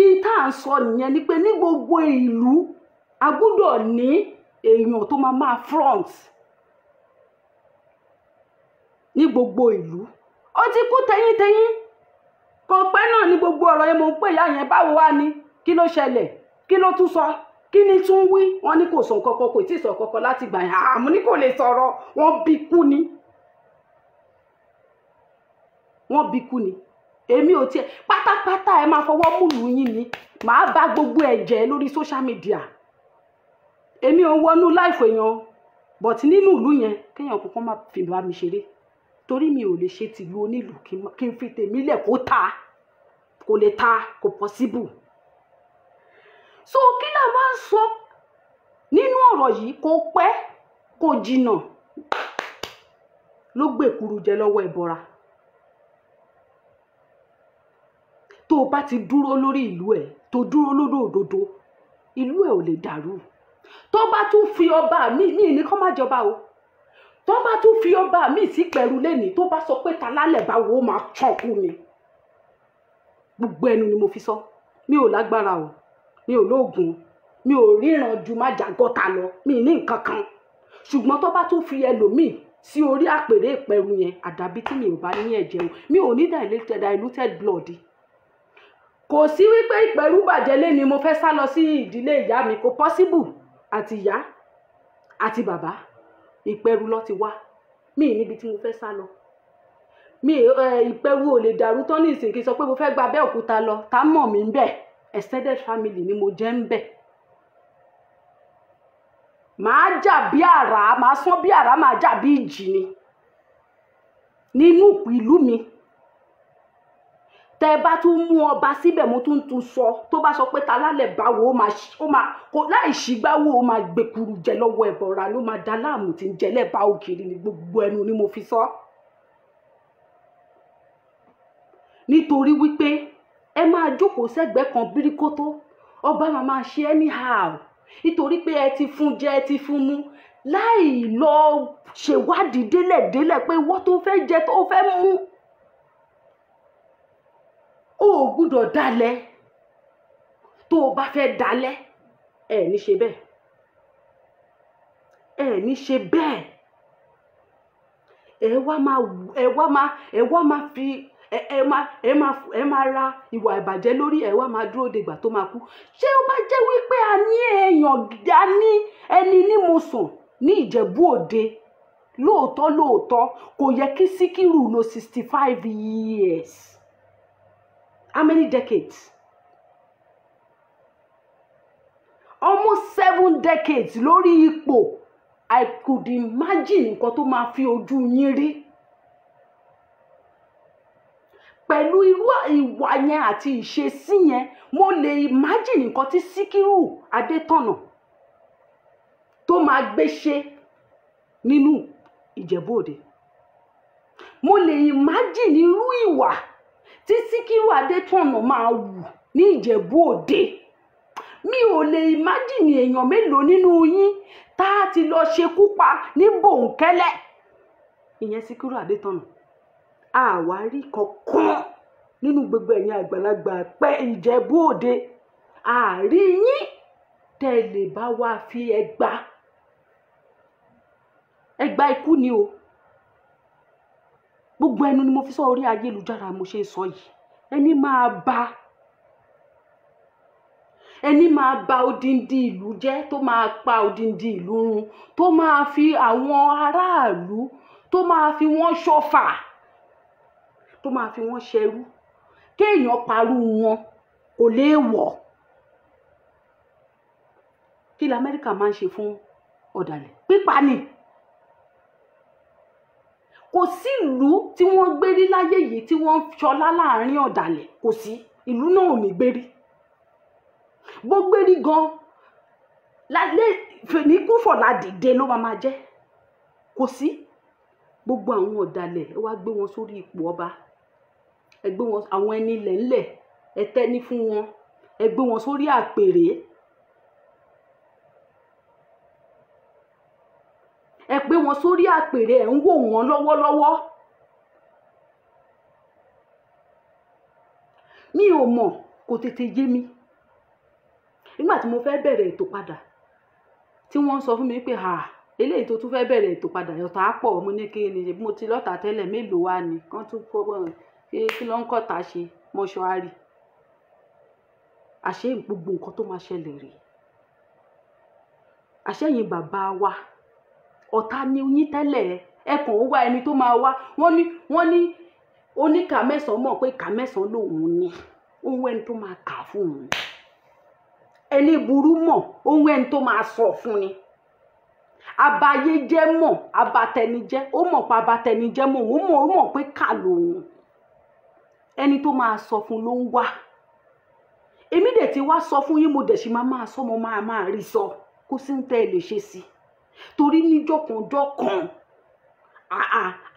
Ìta à ń sọ nìyẹn ni pé ní gbogbo ìlú a gbọ́dọ̀ ní èèyàn tó máa front. Ní gbogbo ìlú ó ti kú tẹ̀yìntẹ̀yìn, kò pẹ́ náà ní gbogbo ọ̀rọ̀ yẹn mo ń pè ìyá yẹn báwo wá ni, kí ló ṣẹlẹ̀, kí ló tún sọ, kí ni tún wí. Wọ́n ní kò sọ kankan, kò tí ì sọ kankan láti gbà yẹn. Àmọ́ ní kò lè sọ̀rọ̀, wọ́n bí kú ni, wọ́n bí kú ni. Èmi ò tiẹ̀ pátápátá ẹ máa fọwọ́ múlù yín ni, màá bá gbogbo ẹ̀ jẹ́ lórí social media. Èmi ò wọnú láìfò èèyàn, but nínú ìlú yẹn kéèyàn kankan má fi bá mi ṣeré, torí mi ò lè ṣe tìlú onílù kí n fi tèmi lẹ̀ kó ta, kò lè ta, kò possible. So kí la máa ń sọ nínú ọ̀rọ̀ yìí, kò pẹ́ kò jìnnà ló gbèkuru jẹ lọ́wọ́ ẹbọra. Tó o bá ti dúró lórí ìlú ẹ̀, tó dúró lórí òdodo, ìlú ẹ̀ ò lè dàrú. Tó bá tún fi ọba mi ní kó má jọba o, tó bá tún fi ọba mi sí pẹ̀rù lẹ́nìí, tó bá sọ pé ta lálẹ̀ bá wo máa chọ́kù mi. Gbogbo ẹnu ni mo fi sọ. Mi ò lágbára o, mi ò lóògùn, mi ò ríran ju má jàgọ́ta lọ, mi ní nǹkan kan. Ṣùgbọ́n tó bá tún fi ẹlòmíì sí orí àpèrè ìpẹ̀rù yẹn, àdàbí tí mi ò bá ní ẹ̀jẹ̀ o, mi ò ní diluted blood. Kò sí wípé ìpẹ̀rù bàjẹ́ lẹ́ni mo fẹ́ sá lọ sí ìdílé ìyá mi, kò possible. Àti ìyá àti bàbá ìpẹ̀rù lọ ti wá, mi níbi tí mo fẹ́ sá lọ. Ìpẹ̀rù ò lè dàrú tán ní ìsìn kí sọ pé mo fẹ́ gba Abẹ́òkúta lọ, tá mọ̀ mí ń bẹ̀, extended family ni mo jẹ́ ń bẹ̀. Màá jà bí àrá, màá sán bí àrá, màá jà bí ìjì ni nínú ìlú mi. Tẹ́ bá tún mú ọba síbẹ̀, mo tún sọ, tó bá sọ pé ta lálẹ̀ báwo ó máa kò láì ṣìgbáwó, ó máa gbèkuru jẹ lọ́wọ́ ẹbọra, ló máa dá láàmú tí ń jẹlẹ̀ bá òkiri ní gbogbo ẹnu ni mo fi sọ. Nítorí wípé ẹ máa jókòó sẹ́gbẹ̀ẹ́ kan bíríkótó, ọba máa ṣe anyhow, nítorí pé ẹ ti fún jẹ, ẹ ti fún mú, láì lọ ṣèwádìí délẹ̀ pé wọ́n tó fẹ́ jẹ tó fẹ́ mú. O ò gbúdọ̀ dalẹ̀. Tó o bá fẹ́ dalẹ̀, ẹ ní ṣe bẹ́ẹ̀, ẹ ní ṣe bẹ́ẹ̀. Ẹ wá máa fi ẹ máa ra ìwà ìbàjẹ́ lórí, ẹ wá máa dúró dègbà tó máa kú. Ṣé ó bá jẹ́ wípé a ní èèyàn, a ní ẹni ní mo sùn ní Ìjẹ̀bú Òde, lóòótọ́ kò yẹ kí Síkírù lo 65 years. How many decades? Almost 7 decades lórí ipò. I could imagine nǹkan tó máa fi ojú yín rí. Pẹ̀lú irú ìwà yẹn àti ìṣesí yẹn, mo lè imagine nǹkan tí Síkírù Adétọ̀nà tó máa gbé ṣe nínú Ìjẹ̀bú Òde. Mo lè imagine irú ìwà tí Síkírù Adétọ̀nà máa wù ní Ìjẹ̀bú Òde. Mi ò lè imagine èèyàn mélòó nínú yín tá a ti lọ ṣekú pa ní bòńkẹ́lẹ́. Ìyẹn Síkírù Adétọ̀nà. Àwárí kankan nínú gbogbo ẹ̀yin àgbàlagbà pẹ́ Ìjẹ̀bú Òde. Àárí yín tẹ́ lè bá wa fi ẹgbà ikú ni o. Gbogbo ẹnu ni mo fi sọ orí ayélujára mo ṣe sọ yìí. Ẹni máa ba odindi ìlú jẹ́, tó máa pa odindi ìlú run, tó máa fi àwọn aráàlú, tó máa fi wọ́n ṣọ́fà, tó máa fi wọ́n ṣẹrú. Kéèyàn parú wọn kò léèwọ̀. Kí l'Amẹ́ríkà máa ń ṣe fún ọ̀dàlẹ̀? Pípa ni. Kò sí ìlú tí wọ́n gbé rí láyé yìí tí wọ́n ṣọlá láàrin ọ̀dàlẹ̀, kò sí. Ìlú náà ò ní gbé rí. Bó gbé rí gan fẹ̀níkúfọ̀lá dìde ló máa jẹ́. Kò sí. Gbogbo àwọn ọ̀dàlẹ̀ ẹ wá gbé wọn sórí ipò ọba. ẹ gbé wọn àwọn ẹni ilẹ̀ ńlẹ̀ ẹ tẹ́ni fún wọn ẹ gbé wọn sórí àpèrè ẹ gbé wọn sórí àpèrè ẹ ń wò wọ́n lọ́wọ́lọ́wọ́. Mi ò mọ̀ kò tètè yé mi nígbà tí mo fẹ́ bẹ̀rẹ̀ ètò padà tí wọ́n sọ fún mi pé eléyìí tó tún fẹ́ bẹ̀rẹ̀ ètò padà ọ̀tá pọ̀ mo ní kí ni mo ti lọ́tà tẹ́lẹ̀ mélòó wá ni kán tún kó kí ló ń kọ́ta ṣe mọ́ṣúárì àṣé gbogbo nǹkan tó máa ṣẹlẹ̀ rèé àṣé yín bàbá wa ọ̀tá ni yín tẹ́lẹ̀ ẹkùn ó wá ẹni tó máa wá wọ́n ní oníkà mẹ́sàn-án mọ̀ pé ìkà mẹ́sàn-án lòun ní ohun ẹni tó máa kà fún òun ẹni burú mọ̀ ohun ẹni tó máa sọ fún ni abayéjẹ́ mọ̀ abatẹnijẹ́ ó mọ̀ pé abatẹnijẹ́ mọ̀ ó mọ̀ pé kà lòun ẹni tó máa sọ fún ló ń wá èmi dẹ̀ ti wá sọ fún yín mo dẹ̀ sì máa sọ mo máa rí sọ kó sí ń tẹ́ ẹ lè ṣe sí torí níjọ́kan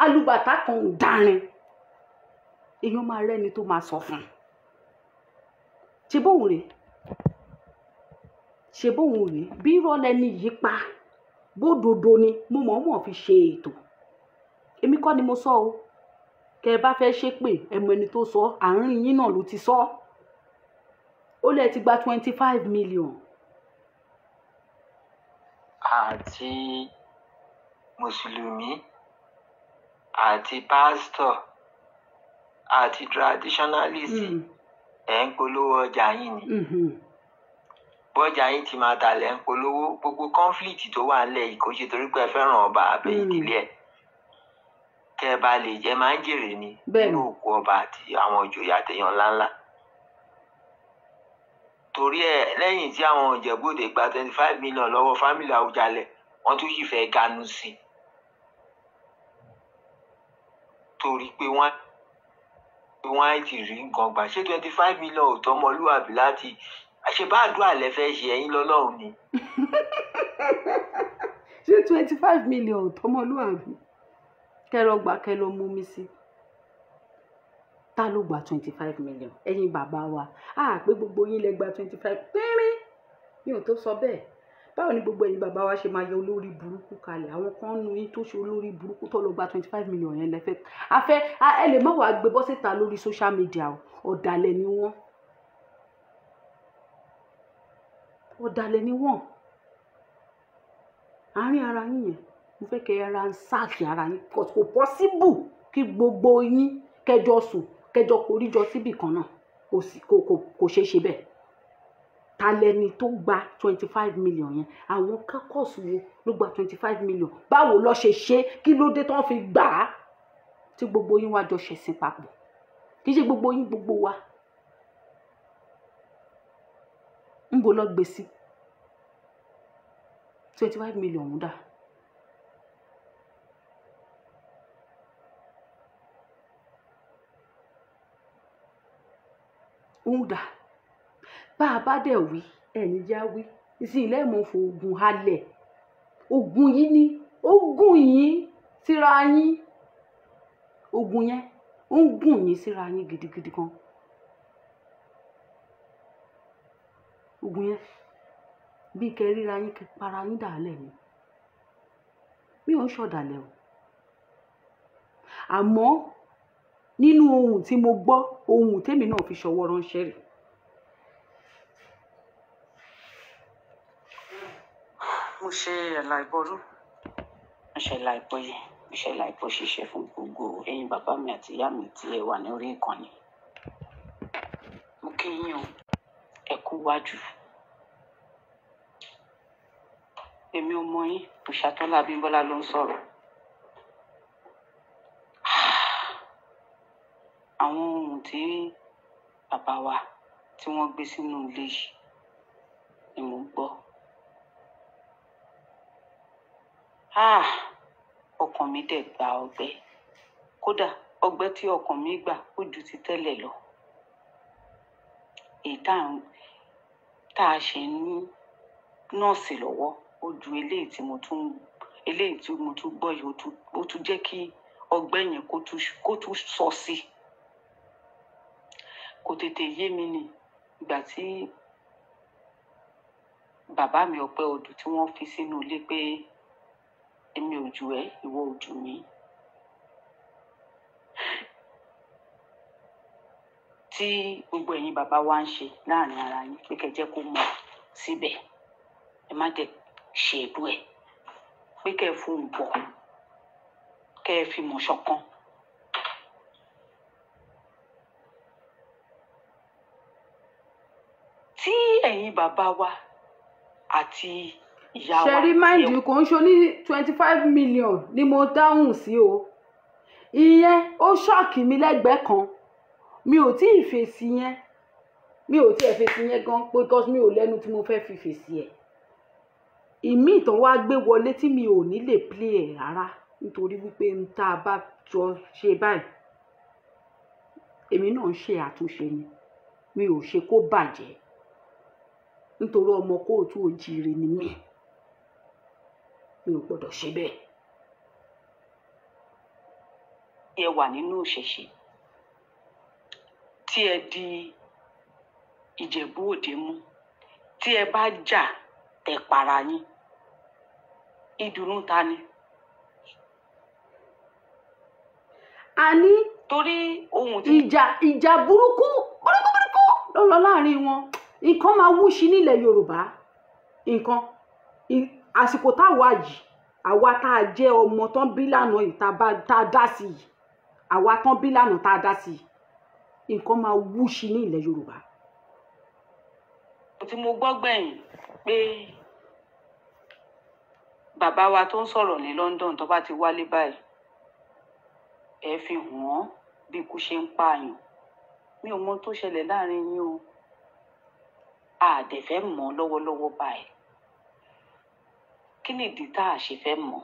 alùbàtà kan ń darin èèyàn máa rẹ́ni tó máa sọ fún ṣe bóun rèé bí irọ́ lẹni yìí pa bódodo ni mo mọ̀ọ́mọ̀ fi ṣe ètò èmi kọ́ ni mo sọ o kẹ ẹ bá fẹ́ ṣépè ẹmọ ẹni tó sọ àárín yín náà ló ti sọ ó lẹ ti gba 25 million. àti mùsùlùmí àti pásítọ̀ àti traditionalist ẹ̀ ń polówó ọjà yín ni bọ́jà yín ti máa talẹ̀ ń polówó gbogbo conflict tó wà nílẹ̀ yìí kò ṣe torí pé ẹ fẹ́ràn ọba àbẹ ìdílé ẹ̀ kẹ́ ẹ bá lè jẹ́ máa ń jèrè ni nínú òkú ọba àti àwọn ìjòyè àtẹ̀yàn ńláńlá torí ẹ lẹ́yìn tí àwọn ìjẹ̀bú-òde gba 25 million lọ́wọ́ fámìlì Àwùjalẹ̀ wọ́n tún yìí fẹ́ ganu sí i torí pé wọ́n á ti rí nǹkan gbà ṣé 25 million ò tọ́mọlúwàbí láti àṣebáàdúrà lẹ fẹ́ ṣe ẹ̀yin lọ́lọ́run ni. ṣé 25 million ò tọ́mọlúwàbí kẹrọ gbà kẹ lọ mú mi sí ta ló gba 25 million ẹ̀yin bàbá wa pé gbogbo yín lẹ gba 25 pínrín mi ò tó sọ bẹ́ẹ̀ báwo ni gbogbo ẹ̀yin bàbá wa ṣe máa yọ olórí burúkú kalẹ̀ àwọn kan nu yín tó ṣe olórí burúkú tó lọ gba 25 million yẹn lẹ́fẹ̀ẹ́ ẹ lè má wàá gbé bọ́ síta lórí social media ọ̀dàlẹ̀ ni wọ́n àárín ara yín yẹn mo fẹ́ kẹ́ ara ń sáàkì ara yín kò pọ́síbù kí gbogbo yín kẹjọ sùn kẹjọ koríjọ síbì kan náà kò ṣeé ṣe bẹ́ẹ̀ ta lẹni tó gba 25 million yẹn àwọn kákọ́ọ̀sì wo ló gba 25 million báwo ló ṣe ṣe kí ló dé tán fi gbà á tí gbogbo yín wá jọ ṣẹ̀sìn papọ̀ kì í ṣe gbogbo yín gbogbo wa ń bo lọ gbé sí 25 million ń dà ń dà bá a bá dẹ̀ wí ẹni já wí ìsìn ilé ìmọ̀ fún ogun halẹ̀ ogun yìí ni ogun yìí síra yín ogun yẹn ó ń gùn yín síra yín gidigidi kan ogun yẹn bí kẹ́ ríra yín kẹ́ para yín dàálẹ̀ ni mi ò ń ṣọ̀dàlẹ̀ o àmọ́ nínú ohun tí mo gbọ́ ohun tèmi náà fi ṣọwọ́ ránṣẹ́ rẹ̀ mo ṣe ẹ̀là ìbọrú mo ṣe ẹ̀là ìbọyè mo ṣe ẹ̀là ìbọ ṣiṣẹ́ fún gbogbo ẹ̀yin bàbá mi àti ìyá mi tí ẹ wà ní orí ìkànnì mo kí yín o ẹ kú wájú èmi ọmọ yín Òṣàtọ́lá Abímbọ́lá ló ń sọ̀rọ̀ àwọn ohun tí bàbá wa tí wọ́n gbé sínú ilé yìí ni mo gbọ́ ọkàn mi dẹ̀ gba ọgbẹ́ kódà ọgbẹ́ tí ọkàn mi gbà ó ju ti tẹ́lẹ̀ lọ èyí tá a ṣe ń nọ́ọ̀sì lọ́wọ́ ó ju eléyìí tí mo tún gbọ́ yìí ó tún jẹ́ kí ọgbẹ́ yẹn kó tún sọ sí kò tètè yé mi ni ìgbà tí bàbá mi Ọpẹ́ Odù tí wọ́n fi sínú ilé pé èmi ò jù ẹ́, ìwọ ò jù mí. Tí gbogbo ẹ̀yin bàbá wa ń ṣe láàrin ara yín pé kẹ́ jẹ́ kó mọ̀ síbẹ̀, ẹ má dẹ̀ ṣe èbú ẹ̀, pé kẹ́ ẹ fún un bọ̀, kẹ́ ẹ fi mọ̀ ṣọ̀kan. Tí ẹ̀yin bàbá wa àti ìyá wa ṣẹ̀rí máìndì kò ń ṣe ní 25 million ni mo dáhùn sí o, ìyẹn ó ṣọ́ọ̀kì mi lẹ́gbẹ̀ẹ́ kan, mi ò tí ì fèsì yẹn, mi ò tí ì fèsì yẹn gan because mi ò lẹ́nu tí mo fẹ́ fi fèsì ẹ̀. Ìmí ìtàn wá gbé wọlé tí mi ò ní lè play ẹ̀ rárá nítorí wípé n tá a bá jọ ṣe báyìí èmi náà ń ṣe àtúnṣe ni, mi ò ṣe kó bàjẹ́ nítorí ọmọ kóòtù òjíire ni mí, mi ò gbọ́dọ̀ ṣe bẹ́ẹ̀. ẹ wà nínú ìṣẹ̀ṣe tí ẹ di Ìjẹ̀bú Òde mú, tí ẹ bá jà tẹ para yín, ìdùnnú ta ni? a ní torí ohun tí ìjà burúkú ló lọ láàrin wọn, nǹkan máa wúṣi nílẹ̀ Yorùbá, nǹkan àsìkò táwa yìí, àwa tá a jẹ́ ọmọ tán bí lánàá yìí tá a dá sí yìí, àwa tán bí lánàá tá a dá sí yìí, nǹkan máa wúṣi ní ilẹ̀ Yorùbá. tí mo gbọ́ gbẹ̀yìn pé bàbá wa tó ń sọ̀rọ̀ ní London tó bá ti wálé báyìí ẹ fi hàn án bí ikú ṣe ń pààyàn. Mi ò mọ tó ṣẹlẹ̀ láàrin yín o, àdẹ̀fẹ́ mọ̀ lọ́wọ́lọ́wọ́ báyìí. Kí nìdí tá a ṣe fẹ́ mọ̀?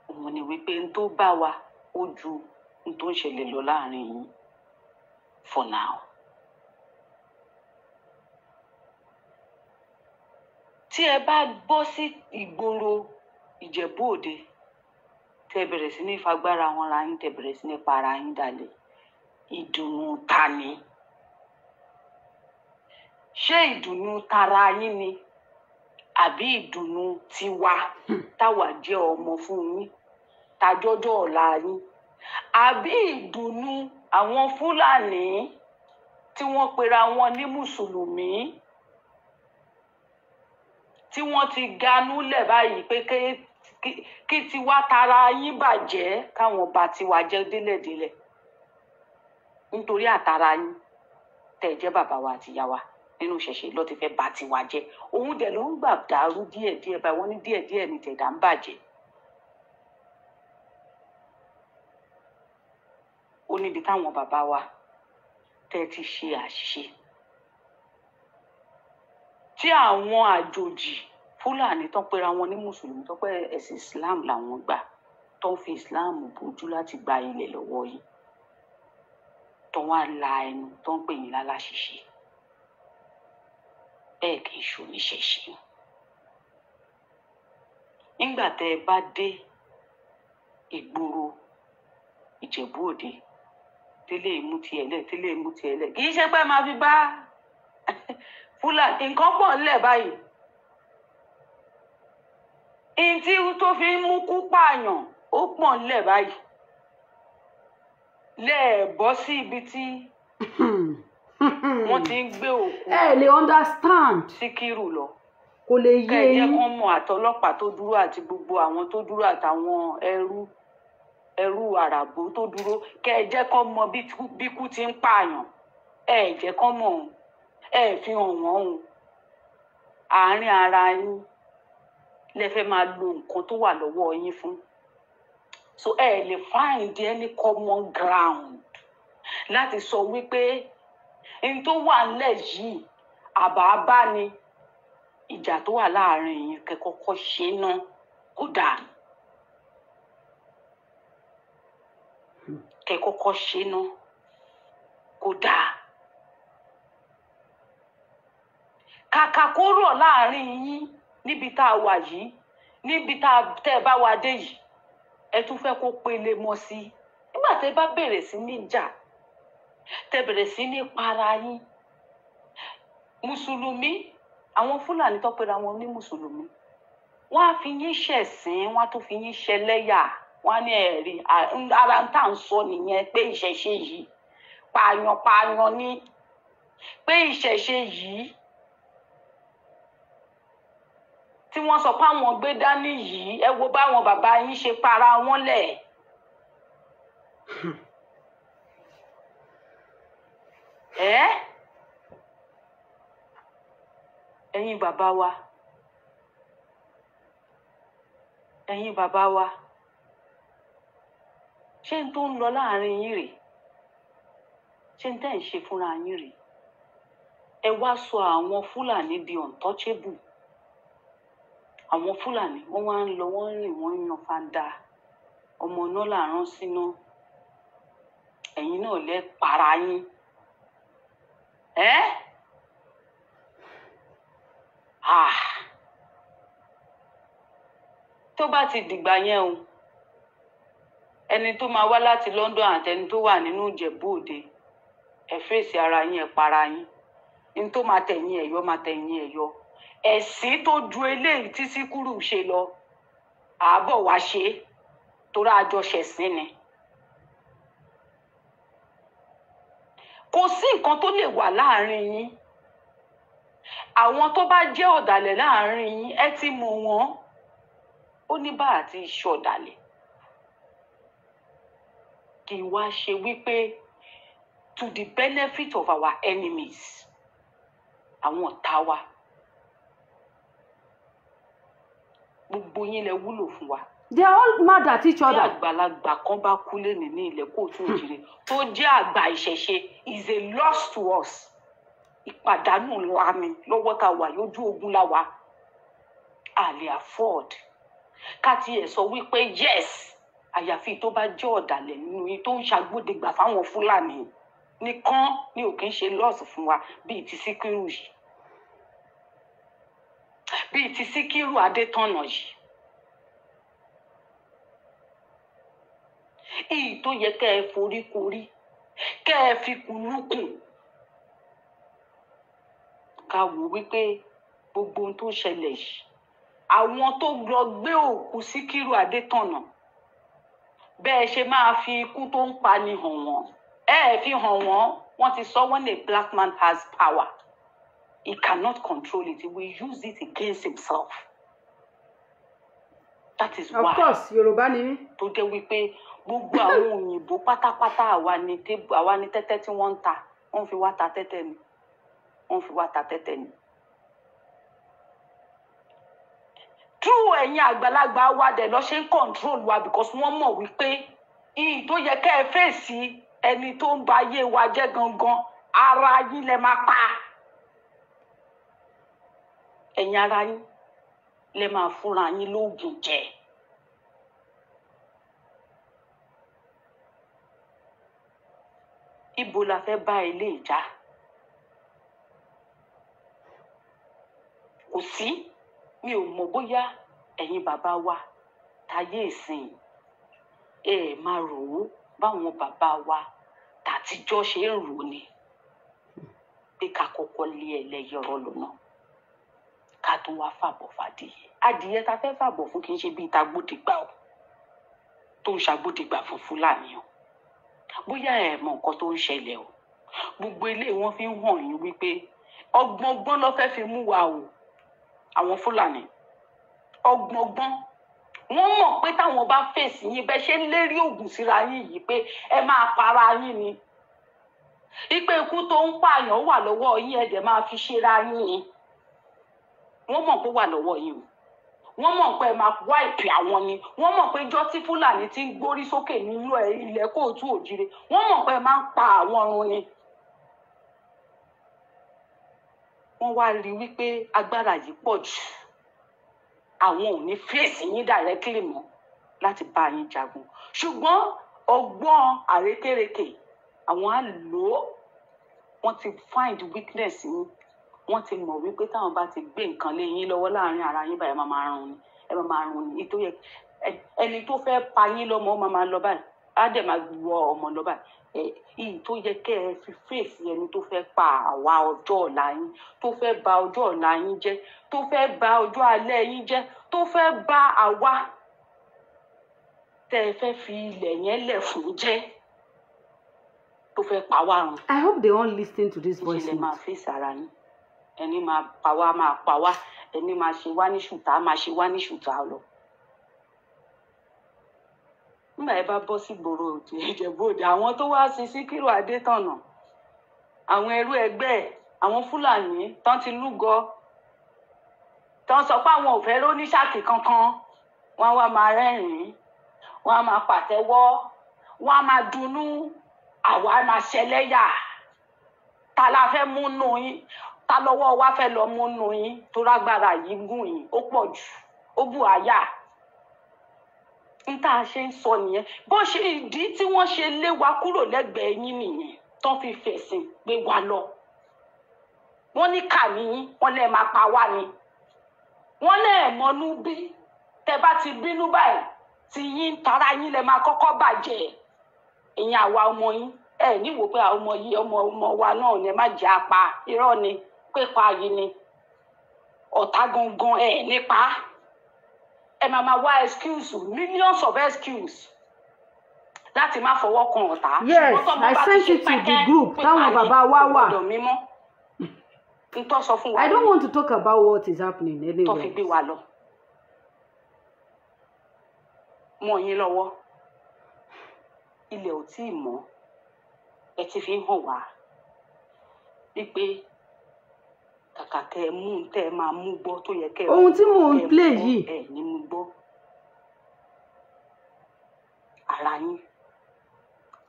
Òun ni wípé n tó bá wa ó ju n tó ń ṣẹlẹ̀ lọ láàrin yín for now. Tí ẹ bá bọ́ sí ìgboro Ìjẹ̀bú Òde tẹ bẹ̀rẹ̀ sí ní fagbára wọn ra yín, tẹ bẹ̀rẹ̀ sí ní para yín dalẹ̀, ìdùnnú ta ni? Ṣé ìdùnnú tara yín ni àbí ìdùnnú tiwa táwa jẹ́ ọmọ fún yín tajọ́jọ́ ọ̀la yín, àbí ìdùnnú àwọn Fúlàní tí wọ́n pera wọn ní Mùsùlùmí tí wọ́n ti ganúlẹ̀ báyìí pé kí tiwa tara yín bàjẹ́ káwọn bá tiwa jẹ́ délẹ̀délẹ̀ nítorí àtara yín tẹ̀ jẹ́ bàbá wa àti ìyá wa nínú ìṣẹ̀ṣe ló ti fẹ́ bá tiwa jẹ́. Òun dẹ̀ ló ń gbà dàrú díẹ̀díẹ̀ báyìí, wọ́n ní díẹ̀díẹ̀ ní tẹ̀dá ń bàjẹ́. Ó níbi táwọn bàbá wa tẹ́ ti ṣe àṣìṣe tí àwọn àjòjì Fúlàní tó ń pera wọn ní Mùsùlùmí tó pé ẹ̀sìn Islam làwọn gbà, tó ń fi Islam bójú láti gba ilẹ̀ lọ́wọ́ yìí, tó wá la ẹnu tó ń pè yín láláṣìṣe. Bẹ́ẹ̀ kì í ṣe oníṣẹ̀ṣe. Nígbà tẹ́ ẹ bá dé ìgboro Ìjẹ̀bú Òde tẹ́lẹ̀ mú tiẹ̀ lẹ̀ tẹ́lẹ̀ mú tiẹ̀ lẹ̀, kì í ṣe pé máa fi bá Fúlàní nǹkan pọ̀ ńlẹ̀ báyìí. Ìntí tó fi ń mú kú pààyàn ó pọ̀ ńlẹ̀ báyìí. Lẹ́ẹ̀bọ́ sí ibi tí wọ́n ti ń gbé òkú. Ẹ lè understand. Síkírù lọ. Kò lè yé yín. Kẹ̀jẹ́ kan mọ àtọlọ́pàá tó dúró àti gbogbo àwọn tó dúró àtàwọn ẹrú àràbò tó dúró. Kẹ̀jẹ́ kan mọ bí kú ti ń pààyàn. Ẹ jẹ́ kan mọ̀ ọ́n. Ẹ fi hàn wọ́n o. Àárín ara yín lẹ fẹ́ máa lo nǹkan tó wà lọ́wọ́ yín fún. So ẹ lè find any common ground láti sọ wípé n tó wà nílẹ̀ yìí àbá ni ìjà tó wà láàrin yín kẹ́ kọ́kọ́ ṣe ná kó dáa. Kẹ́ kọ́kọ́ ṣe ná kó dáa. Kàkà kó rọ̀ láàrin yín níbi tá a wà yìí, níbi tẹ́ ẹ bá wá dé yìí, ẹ tún fẹ́ kó pele mọ́ sí. Nígbà tẹ́ bá bẹ̀rẹ̀ sí ní jà tẹ́ bẹ̀rẹ̀ sí ní para yín. Mùsùlùmí, àwọn Fúlàní tó pera wọn ní Mùsùlùmí, wọ́n á fi yín ṣẹ̀sín, wọ́n á tún fi yín ṣẹlẹ́yà, wọ́n á ní ẹ̀rí ara ń tà ń sọ nìyẹn pé ìṣẹ̀ṣe yìí pààyàn ní, pé ìṣẹ̀ṣe yìí tí wọ́n sọ pé àwọn gbé dání yìí, ẹ wo báwọn bàbá yín ṣe para wọn lẹ̀. Ẹ̀yin bàbá wa, ẹ̀yin bàbá wa, ṣé n tó ń lọ láàrin yín rèé? Ṣé n tẹ́ ń ṣe fúnra yín rèé? Ẹ wá sọ àwọn Fúlàní di untouchable. Àwọn Fúlàní wọ́n wá ń lọ, wọ́n ń rìn, wọ́n ń yan fanda, ọmọ náà là rán síná. Ẹ̀yin náà lẹ para yín. Tó bá ti dìgbà yẹn o, ẹni tó máa wá láti London àtẹni tó wà nínú Ìjẹ̀bú Òde, ẹ fèsì ara yín, ẹ para yín. Ní tó máa tẹ̀yìn ẹ̀yọ́ máa tẹ̀yìn ẹ̀yọ́. Ẹ̀sìn tó ju eléyìí tí Síkírù ṣe lọ, àbọ̀ wá ṣe torí àjọṣẹ̀sìn ni. Kò sí nǹkan tó lè wà láàrin yín. Àwọn tó bá jẹ́ ọ̀dàlẹ̀ láàrin yín, ẹ ti mọ̀ wọ́n. Ó ní bá àti ìṣọ̀dàlẹ̀. Kì í wá ṣe wípé to the benefit of our enemies, àwọn ọ̀tá wa. Gbogbo yín lẹ wúlò fún wa. They are all mad at each other. Bí àgbàlagbà kan bá kú lẹ́nìí ní ilẹ̀ Kóòtù Òjìrè tó jẹ́ àgbà ìṣẹ̀ṣe is a loss to us. Ìpàdánù ńlá ni lọ́wọ́ tá a wà lójú ogun la wà. A lè afford. Ká tiẹ̀ sọ wípé yes, àyàfi tó bá jẹ́ ọ̀dàlẹ̀ nínú yín tó ń ṣàgbọ́dẹ̀gbà fáwọn Fúlàní nìkan ni ò kí ń ṣe loss fún wa bíi ti Síkírù yìí. Bíi ti Síkírù Adétọ̀nà yìí. Èyí tó yẹ kẹ́ ẹ forí korí, kẹ́ ẹ fi kùlùkùn. Ká wò wípé gbogbo ohun tó ṣẹlẹ̀ yìí, àwọn tó lọ gbé òkú Síkírù Adétọ̀nà, bẹ́ẹ̀ ṣe máa fi ikú tó ń pani hàn wọ́n. Fi hàn wọ́n, wọ́n ti sọ when a black man has power, he cannot control it. He will use it against himself. That is why. Of course, Yorùbá ni mí. Tó jẹ́ wípé gbogbo àwọn òyìnbó pátápátá àwa ni tẹ́tẹ́ tí wọ́n ń ta. Wọ́n fi wá ta tẹ́tẹ́ ni. Wọ́n fi wá ta tẹ́tẹ́ ni. True, ẹ̀yin àgbàlagbà wa dẹ̀ lọ ṣe ń control wa because wọ́n mọ̀ wípé ìyí tó yẹ kẹ́ ẹ fèsì ẹni tó ń ba ayé wa jẹ́ gangan, ara yín lẹ máa pa. Ẹ̀yin ara yín lẹ máa fúnra yín lóògùn jẹ. Ibo la fẹ́ bá ilé ìjà? Kò sí. Mi ò mọ̀ bóyá ẹ̀yin bàbá wa táyé ìsìn máa rò ó báwọn bàbá wa tàtijọ́ ṣe ń rò ní. Pé ká kọ́kọ́ lé ẹlẹ́yọrọ lọ́nà. Ká tó wá fàbọ̀ fàdìyẹ. Adìyẹ ta fẹ́ fàbọ̀ fún kì í ṣe bíi tagbódegbà o. Tó ń ṣàgbódegbà fún Fúlàní o. Bóyá ẹ mọ̀ nǹkan tó ń ṣẹlẹ̀ o. Gbogbo ilé wọn fi ń hàn yín wípé ọgbọ́n ló fẹ́ fi mú wa o. Àwọn Fúlàní ọgbọ́n wọ́n mọ̀ pé táwọn bá fèsì yín bẹ́ẹ̀ ṣe ń lérí ògùn síra yín yìí pé ẹ máa para yín ni. Ipe ikú tó ń pààyàn wà lọ́wọ́ yín ẹ̀dẹ̀ máa fi ṣera yín ni. Wọ́n mọ̀ pé wà lọ́wọ́ yín o. Wọ́n mọ̀ pé ẹ máa wá ìpè àwọn ni. Wọ́n mọ̀ pé ijọ́ tí Fúlàní ti ń gbórí sókè nínú ilẹ̀ Kóòtù Òjìrè. Wọ́n mọ̀ pé ẹ máa ń pa àwọn run ni. Wọ́n wá rí wípé agbára yìí pọ̀ jù. Àwọn ò ní fèsì yín directly mọ́ láti bá yín jagun. Ṣùgbọ́n ọgbọ́n àrékérekè àwọn á lò ó. Wọ́n ti find weakness yín. Wọ́n ti mọ̀ wípé táwọn bá ti gbé nǹkan lé yín lọ́wọ́ láàrin ara yín báyìí ẹ máa run ni. Ẹ máa run ni. Ẹni tó fẹ́ pa yín lọ́mọ ó máa lọ báyìí. á dẹ̀ máa wọ ọmọ lọ báyìí ìyí tó yẹ kẹ́ ẹ fi fèsì ẹni tó fẹ́ pa àwa ọjọ́ ọ̀la yín, tó fẹ́ bà ọjọ́ ọ̀la yín jẹ́, tó fẹ́ bà ọjọ́ alẹ́ yín jẹ́, tó fẹ́ bà àwa tẹ́ ẹ fẹ́ fi ilẹ̀ yẹn lẹ̀ fún jẹ́, tó fẹ́ pa wá run. I hope they all listen to this voice ìṣẹ̀lẹ̀ máa note. fèsì ara yín, ẹni máa pa wá, ẹni máa ṣe wá ní ṣùtá máa ṣe wá ní ṣùtá lọ. nígbà yẹn bá bọ́ sí gbòòrò Ìjẹ̀bú-Òde, àwọn tó wá sí Síkírù Adétọ̀nà, àwọn ẹrú ẹgbẹ́ ẹ̀, àwọn Fúlàní tán ti lúgọ, tán sọ pé àwọn ò fẹ́ róníṣàkì kankan, wọ́n á wá máa rẹ́rìn-ín, wọ́n á máa pàtẹ́wọ́, wọ́n á máa dunnú, àwa á máa ṣẹlẹ́yà. Ta la fẹ́ mú nù yín? Ta lọ́wọ́ wa fẹ́ lọ mú nù yín? tó lágbára yìí gùn yín, ó pọ̀ jù, ó bù àyà. Tá a ṣe ń sọ nìyẹn, bó ṣe ìdí tí wọ́n ṣe lé wa kúrò lẹ́gbẹ̀ẹ́ yín nìyẹn, tán fi fẹ̀sìn gbé wa lọ. wọ́n ní kà níyín, wọ́n lẹ́ẹ̀ máa pa wá ni, wọ́n lẹ́ẹ̀ mọ́nú bí, tẹ́ bá ti bínú báyìí tí yín tara yín lẹ máa kọ́kọ́ bàjẹ́. ìyẹn àwa ọmọ yín ẹ níwò pé àwọn ọmọ yìí ọmọ wa náà ni ẹ má jẹ́ apá, irọ́ ni, pípa yìí ni, ọ̀tá gangan ẹ nípa. ẹ máa wá excuse, millions of excuse láti má fọwọ́ kan ọ̀tá. Yes, I sent it to the group táwọn bàbá wa wà. Ntọ́ sọ fún wa. I don't want to talk about what is happening anyway. Tó fi gbé wa lọ. Mọ̀ yín lọ́wọ́. Ilẹ̀ ò tí ì mọ́. Ẹ ti fi hàn wá. Wípé kàkà kẹ́ ẹ mú tẹ́ ẹ máa mú gbọ́ tó yẹ kẹ́ ẹ. Ohun tí mò ń play yìí. Ẹ ní mú gbọ́. Ara yín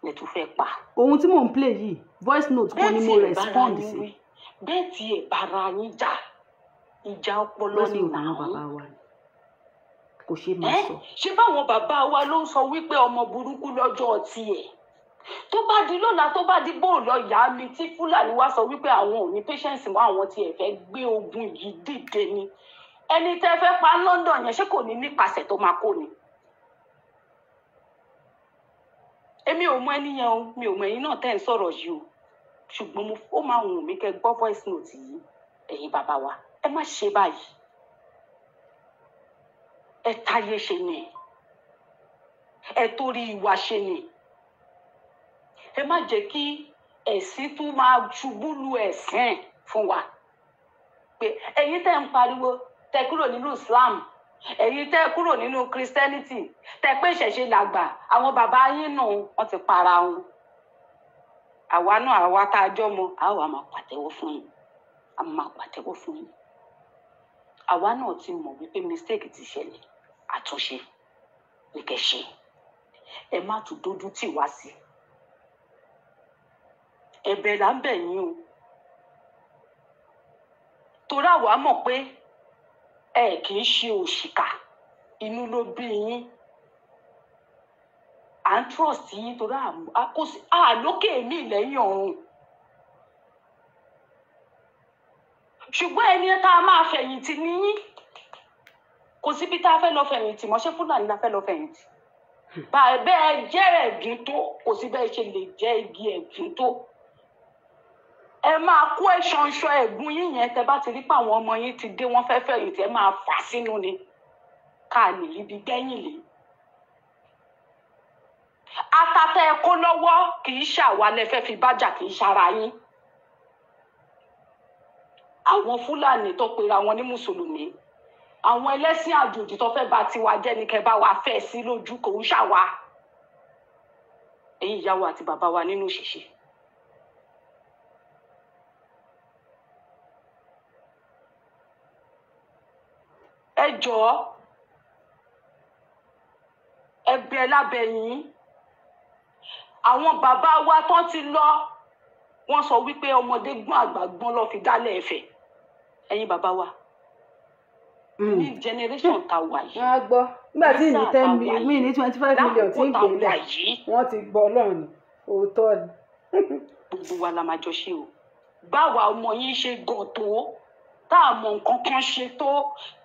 lẹ tún fẹ́ pa. Ohun tí mò ń play yìí, voice note kan ni mo respond sí. Bẹ́ẹ̀ tí ẹ bára yín jà, ìjà ọpọlọ ni nàá. Kò ṣe máa sọ. Ṣé báwọn bàbá wa ló ń sọ wípé ọmọ burúkú lọ́jọ́ tiẹ̀? Tó bá di lọ́la, tó bá di bóòlù ọ̀yà mi tí Fúlàní wá sọ wípé àwọn ò ní patience mọ́, àwọn tiẹ̀ fẹ́ gbé ogun yìí dìde ni. Ẹni tẹ́ fẹ́ pa London yẹn ṣé kò ní nípasẹ̀ tó máa kó ni? Èmi ò mọ ẹni yẹn o, mi ò mọ ẹ̀yin náà tẹ́ ń sọ̀rọ̀ yìí o. Ṣùgbọ́n ó máa wùn mí kẹ́ gbọ́ voice note yìí, ẹ̀yin bàbá wa, ẹ má ṣe báyìí. Ẹ táyé ṣe ni, ẹ torí ìwà ṣe ni. Ẹ má jẹ́ kí ẹ̀sìn tún máa ṣubú lu ẹ̀sìn fún wa. Pé ẹ̀yin tẹ́ ń pariwo tẹ́ kúrò nínú Islam, ẹ̀yin tẹ́ kúrò nínú Christianity, tẹ́ pé ìṣẹ̀ṣe làgbà, àwọn bàbá yín nù wọ́n ti para wọn. Àwa náà, àwa tá a jọ mọ, àwa máa pàtẹ́wọ́ fún yín, a máa pàtẹ́wọ́ fún yín. Àwa náà ti mọ̀ wípé mistake ti ṣẹlẹ̀, àtúnṣe ní kẹ́ ṣe. Ẹ má tún dójú tì wá sí. Ẹ̀bẹ̀ là ń bẹ̀ yín o. Torí àwa mọ̀ pé ẹ kì í ṣe òṣìkà, inú ló bí yín. À ń trust yín torí àlókè mi lẹ́yìn ọ̀run. Ṣùgbọ́n ẹni tá a máa fẹ̀yìntì ní yín. Kò síbi tá a fẹ́ lọ fẹ̀yìntì mọ́, ṣé Fúlàní la fẹ́ lọ fẹ̀yìntì? Bẹ́ẹ̀ jẹ́ ẹ̀gún tó, kò sí bẹ́ẹ̀ ṣe lè jẹ́ igi ẹ̀gún tó. Ẹ máa kó ẹ̀ṣọ̀nṣọ̀ ẹ̀gún yín yẹn, tẹ́ bá ti rí pé àwọn ọmọ yín ti dé, wọ́n fẹ́ fẹ̀yìntì, ẹ máa fà sínú ni. Ká lè rí ibi gbẹ́yìn lé. Atatẹ ẹ kó lọ́wọ́ kì í ṣàwa lẹ fẹ́ fi bájà, kì í ṣara yín. Àwọn Fúlàní tó pera wọn ní Mùsùlùmí, àwọn ẹlẹ́sìn àjòjì tó fẹ́ bà tiwa jẹ́ ni kẹ́ bá wa fẹ́ sí lójú, kò ń ṣàwa. Ẹ̀yin ìyá wa àti bàbá wa nínú ìṣẹ̀ṣe. Ẹ jọ̀ọ́, ẹ̀bẹ̀ lábẹ́ yín. Àwọn bàbá wa tán ti lọ, wọ́n sọ wípé ọmọdé gbọ́n àgbà gbọ́n ló fi dálẹ̀ Ẹ̀fẹ̀. Ẹ̀yin bàbá wa, ní generation tá wà yìí. Wọ́n á gbọ́. Nígbà tí ní 10 million, mi ní 25 million tí ń gbélé, wọ́n ti gbọ́ Ọlọ́run ni, òótọ́ ni. Gbogbo wa la máa jọ ṣe o. Báwa ọmọ yín ṣe gàn tó, tá a mọ nǹkan kan ṣe tó,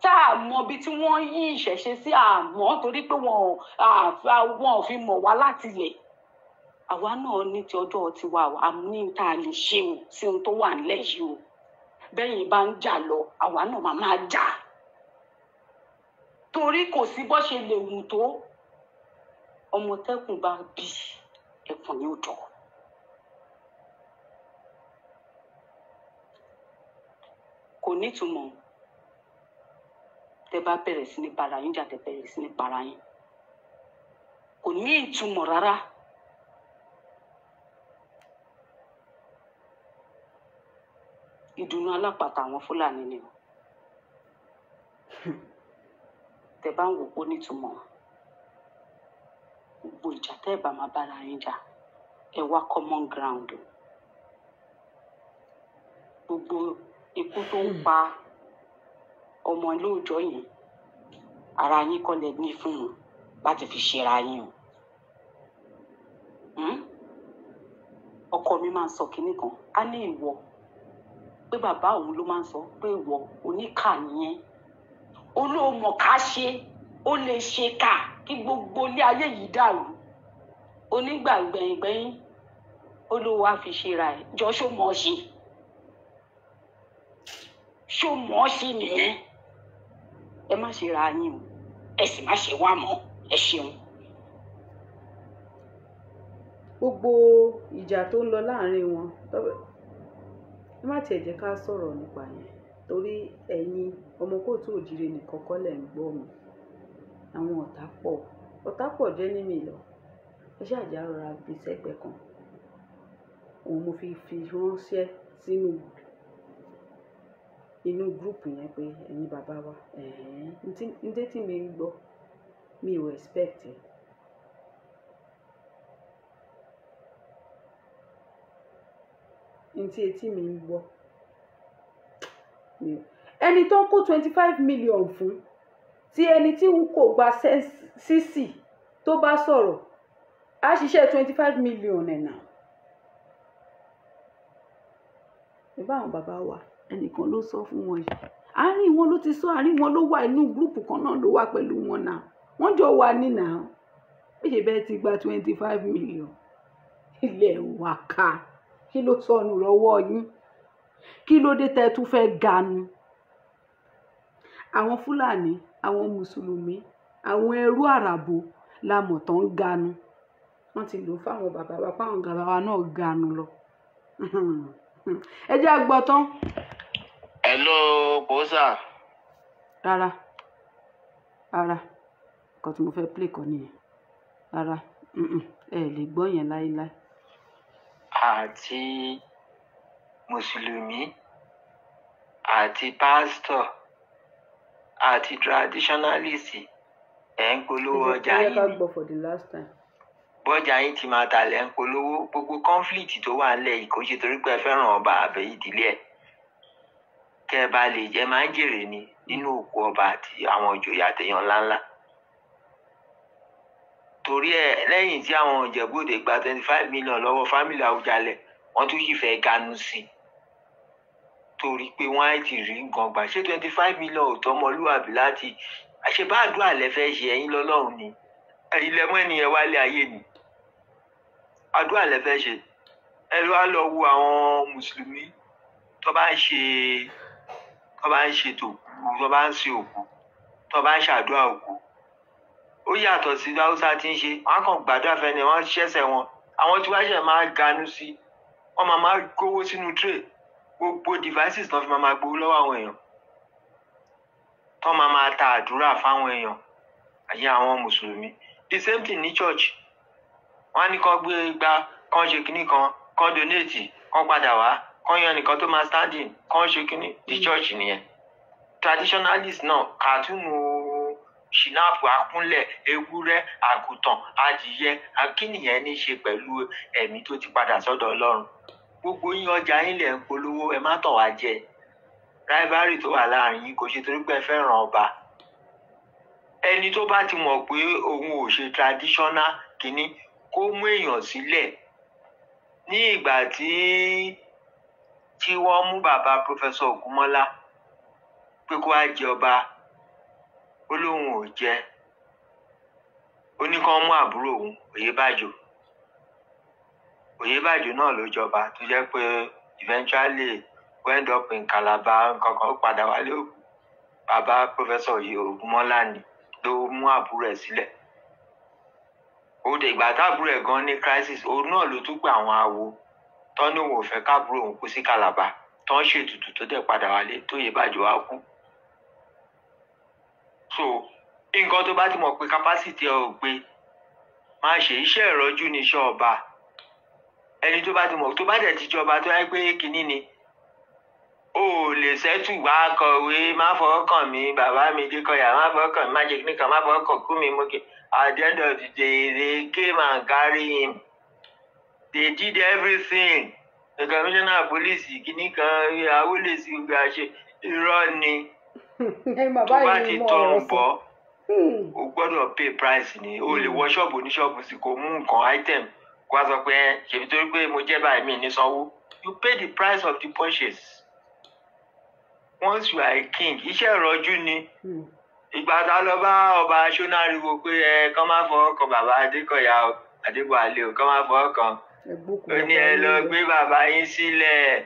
tá a mọ ibi tí wọ́n yí ìṣẹ̀ṣe sí àmọ́ torí pé wọn ò fi mọ̀ wá láti ilẹ̀. Àwa náà ní ti ọjọ́ tiwa a ní tá a lè ṣe o sí ohun tó wà nílẹ̀ yìí o. Bẹ́yìn bá ń jà lọ àwa náà máa jà. Torí kò sí bó ṣe lè wù tó, ọmọ tẹ́kùn bá bí ẹkùn ní òjò. Kò nítumọ̀ tẹ́ bá bẹ̀rẹ̀ sí ní para yín jà, tẹ́ bẹ̀rẹ̀ sí ní para yín. Kò ní ìtumọ̀ rárá. Ìdùnnú alápàtà àwọn Fúlàní ni o. Tẹ́ bá ń wò ó nítumọ̀. Gbogbo ìjà tẹ́ bá máa bára yín jà, ẹ wá common ground o. Gbogbo ikú tó ń pa ọmọ lóòjọ́ yìí, ara yín kọ́ lẹ ní fún un láti fi ṣera yín o. Ọkọ mi máa ń sọ kinní kan, á ní ìwọ, pé bàbá òun ló máa ń sọ pé ìwọ oníkà nìyẹn. Olóòmọ̀ ká ṣe, ó lè ṣe kà kí gbogbo ilé ayé yìí dàrú. Onígbàgbẹ̀yìngbẹ̀yìn olówó á fi ṣera ẹ̀. Jọ ṣó mọ̀ ọ́ ṣe? Ṣó mọ̀ ọ́ ṣe nìyẹn? Ẹ má ṣe ra yín o, ẹ sì má ṣe wá mọ́. Ẹ ṣeun. Gbogbo ìjà tó ń lọ láàrin wọn, ẹ má tiẹ̀ jẹ́ ká sọ̀rọ̀ nípa yẹn, torí ẹ̀yin ọmọ kóòtù òjìrè nìkan kọ́ lẹ̀ ń gbọ́ mi. Àwọn ọ̀tá pọ̀ jẹ́ ní mi lọ. Ẹ ṣáà jẹ́ á rọra gbé sẹ́gbẹ̀ẹ́ kan. Òun mo fi ránṣẹ́ sínú inú gúrùpù yẹn pé ẹ̀yin bàbá wa, ǹdé tí mi ń gbọ́, mi ò expect ẹ̀. Ntí etí mi ń gbọ́. Ẹni tó ń kó 25 million fún, tí ẹni tí kò gba sísì tó bá sọ̀rọ̀, á ṣiṣẹ́ 25 million ẹ̀ náà. Ìbá àwọn bàbá wa, ẹnìkan ló sọ fún wọn yìí. Àárín wọn ló ti sọ, àárín wọn ló wà, inú gúrùpù kan náà ló wà pẹ̀lú wọn náà. Wọ́n jọ wà nínà. Bí ṣe bẹ́ẹ̀ ti gba 25 million. Ilẹ̀ wà ká. Kí ló sọnù lọ́wọ́ yín? Kí ló dé tẹ́ tún fẹ́ ganu? Àwọn Fúlàní, àwọn Mùsùlùmí, àwọn ẹrú àràbò la mọ̀ tán ń ganu. Wọ́n ti lò fáwọn bàbá wa, fáwọn bàbá wa náà ganu lọ. Ẹ jẹ́ á gbọ́ tán. Hello, Bọ́sà. Rárá. Nǹkan tí mo fẹ́ play kọ́ nìyẹn. Rárá. Ẹ lè gbọ́ yẹn láíláí. Àti Mùsùlùmí, àti pásítọ̀, àti traditionalist, ẹ̀ ń polówó ọjà Ẹ yín ká ni. gbọ́ for the last time. Bọ́jà yín ti máa talẹ̀ ń polówó. Gbogbo conflict tó wà nílẹ̀ yìí kò ṣe torí pé ẹ fẹ́ràn ọba àbẹ̀ ìdílé ẹ̀. Kẹ́ ẹ bá lè jẹ́ máa ń jèrè ni nínú òkú ọba àti àwọn ìjòyè àtẹ̀yàn ńláńlá. Torí ẹ̀ lẹ́yìn tí àwọn Ìjẹ̀bú-Òde gba 25 million lọ́wọ́ fámìlì Àwùjalẹ̀, wọ́n tún yìí fẹ́ ganu sí i. Torí pé wọ́n á ti rí nǹkan gbà. Ṣé 25 million ò tọ́mọlúwàbí láti àṣebá àdúrà lẹ fẹ́ ṣe, ẹ̀yin lọ́lọ́run ni. Ẹ̀yin lẹ mú ènìyàn wálé ayé ni. Àdúrà lẹ fẹ́ ṣe. Ẹ wá lọ wo àwọn Mùsùlùmí tó bá ń ṣe tòkú, tó bá ń sin òkú, tó bá ń ṣàdúrà òkú. Ó yàtọ̀ sí Haúsá tí ń ṣe. Wọ́n á kàn gbàdúrà fẹ́ni, wọ́n ṣẹ̀ṣẹ̀ wọn. Àwọn tí wọ́n ṣẹ̀ máa ganu sí, wọ́n máa kówó sínú tray. Gbogbo devices náà fi máa gbowó lọ́wọ́ àwọn èèyàn. Tó máa ta àdúrà fáwọn èèyàn. Àyè àwọn Mùsùlùmí. The same thing ní church. Wọ́n á ní kán gbé igbá, kán ṣe kinní kan, kán donate, kán padà wá, kán yan nìkan tó máa standing, kán ṣe kinní. The church nìyẹn. Traditionalist náà, kàtúnù ṣìnáàpù, akúnlẹ̀, ewúrẹ́, àgùntàn, adìyẹ, akínìyẹn ní í ṣe pẹ̀lú ẹ̀mí tó ti padà sọ́dọ̀ Ọlọ́run. Gbogbo yín ọjà yín lẹ̀ ń polówó, ẹ má tàn wá jẹ. Rivalry tó wà láàrin yín kò ṣe torí pé ẹ fẹ́ràn ọba. Ẹni tó bá ti mọ̀ pé òun ò ṣe traditional kìíní, kó mú èèyàn sílẹ̀. Ní ìgbà tí wọ́n mú bàbá Professor Ògúnmọ́lá, pé kó wá jẹ ọba ó lóun ò jẹ ó ní kán mú àbúrò òun Oyèbájò náà ló jọba tó jẹ́ pé eventually went up in Calabar nǹkankan ó padà wálé òkú bàbá Professor Ògúnmọ́lá ni ló mú àbúrò ẹ̀ sílẹ̀ òde ìgbà táàbúrò ẹ̀ gan ní crisis òun náà ló tún pé àwọn awo tán ní òun ò fẹ́ káàbúrò òun kú sí Calabar tán ṣètùtù tó dẹ̀ padà wálé tó Oyèbájò wá kú. So nǹkan tó bá ti mọ̀ pé capacity ẹ ò gbé máa ṣe iṣẹ́ ìrọ́jú ní iṣẹ́ ọba ẹni tó bá ti mọ̀ tó bá dẹ̀ ti jọba tó yẹ pé kínní ni o lè ṣẹ́tù wá kọ̀wé má fọwọ́ kàn mí bàbá mi Dékọ̀yà má fọwọ́ kàn mí má jẹ́ kíní kan má fọwọ́ kàn kú mi mókè at the end of the day they came and carry him they did everything the commissioner of police kíní kan ìyàwó lè sí gbogbo àṣẹ irọ́ ni tó bá ti tọrùn bọ́ o gbọ́dọ̀ pay price ni o lè wọ ṣọ́ọ̀bù oníṣọ́ọ̀bù sí kò mú nǹkan item kó wá sọ pé ṣèbí torí pé mo jẹ́ báyìí mi ní sanwó you pay the price of the purchase. Once you are a king iṣẹ́ ìrọ́jú ni ìgbà tá a lọ bá ọba Ṣónáriwo pé kán má fọwọ́ kan bàbá Adékọ̀yà Adébọ̀wálé o kán má fọwọ́ kan ó ní ẹ lọ gbé bàbá yín sílẹ̀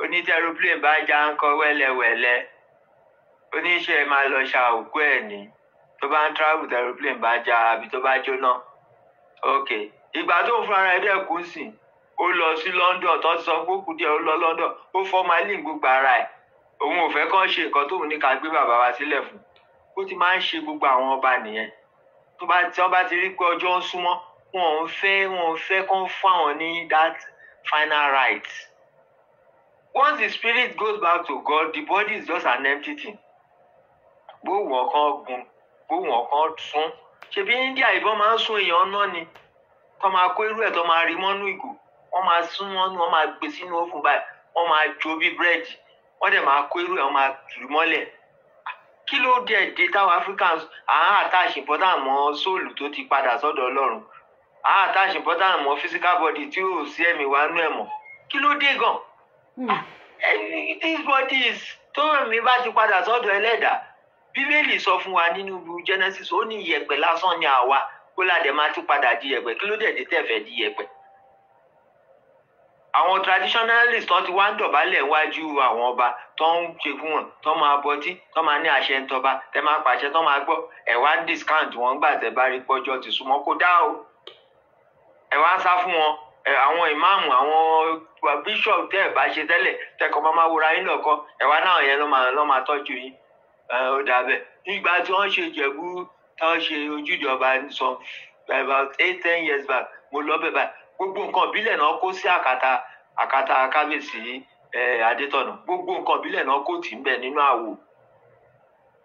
ó ní tẹrọpílẹ̀ bá já ń kọ wẹ́lẹ́wẹ́lẹ́ ó ní iṣẹ́ máa lọ ṣa òkú ẹ̀ ní tó bá ń travel tẹrọpílẹ̀ bá já àbí tó bá jóná ok ìgbà tó ń fúnra rẹ̀ dẹ̀ kú sí ó lọ sí London tó ti sọ pé ó kù díẹ̀ ó lọ London ó formalin gbogbo ara ẹ̀ òun ò fẹ́ kán ṣe nǹkan tóun ní ká gbé bàbá wa sílẹ̀ fún ó ti máa ń ṣe gbogbo àwọn ọba nìyẹn tí wọ́n bá ti rí pé ọjọ́ ń súnmọ́ wọn ò fẹ́ kán fún àwọn ní that final right. Once the spirit goes back to God the body is just an empty thing. Gbóhùn ọ̀kan gun gbóhùn ọ̀kan sún ṣebí India ìbọn máa ń sún èèyàn náà ni tó máa kó irú ẹ̀ tó máa rí mọ́nú ìgò wọ́n máa sún mọ́nú wọ́n máa gbé sínú òfun báyìí wọ́n máa jó bí búrẹ́dì wọ́n dẹ̀ máa kó irú ẹ̀ wọ́n máa tù mọ́lẹ̀ kí ló dé táwọn Africans attach important mọ́ sóòlù tó ti padà sọ́dọ̀ Ọlọ́run attach important mọ́ physical body tí ò sí ẹ̀mí wa nú ẹ̀ mọ́ kí ló dé gan these bodies tó ẹ̀mí bá ti padà sọ́dọ̀ Ẹlẹ́dàá Bíbélì sọ fún wa nínú Genesis ó ní iyẹ̀pẹ̀ lásán ni àwa kó ládẹ máa tún padà di iyẹ̀pẹ̀ kí ló dé tẹ̀fẹ̀ di iyẹ̀pẹ̀. Àwọn traditionalists tó ti wá ń dọ̀bálẹ̀ wájú àwọn ọba tó ń ṣe fún wọn tó máa bọtí tó máa ní àṣẹ ń tọba tẹ máa pàṣẹ tó máa gbọ́ ẹ̀ wá ń discount wọn gbà tẹ bá rí pọ́jọ́ ti súnmọ́ kó dá o ẹ̀ wá ń sá fún wọn àwọn ìmáàmù àwọn bishop tẹ́ ẹ̀ bá ṣe tẹ́lẹ̀ tẹ́kọ̀ máa wúra yín lọ́kọ́ ẹ̀ wá náà yẹn ló máa tọ́jú yín ó dà bẹ́ẹ̀ nígbà tí wọ́n ṣe Ìjẹ̀bú táwọn ṣe ojúde ọba sọ about 8-10 years back mo lọ bẹ̀ báyìí gbogbo nǹkan ìbílẹ̀ náà kó sí àkàtà kábíyèsí Adétọ̀nà gbogbo nǹkan ìbílẹ̀ náà kó tì ń bẹ̀ nínú àwò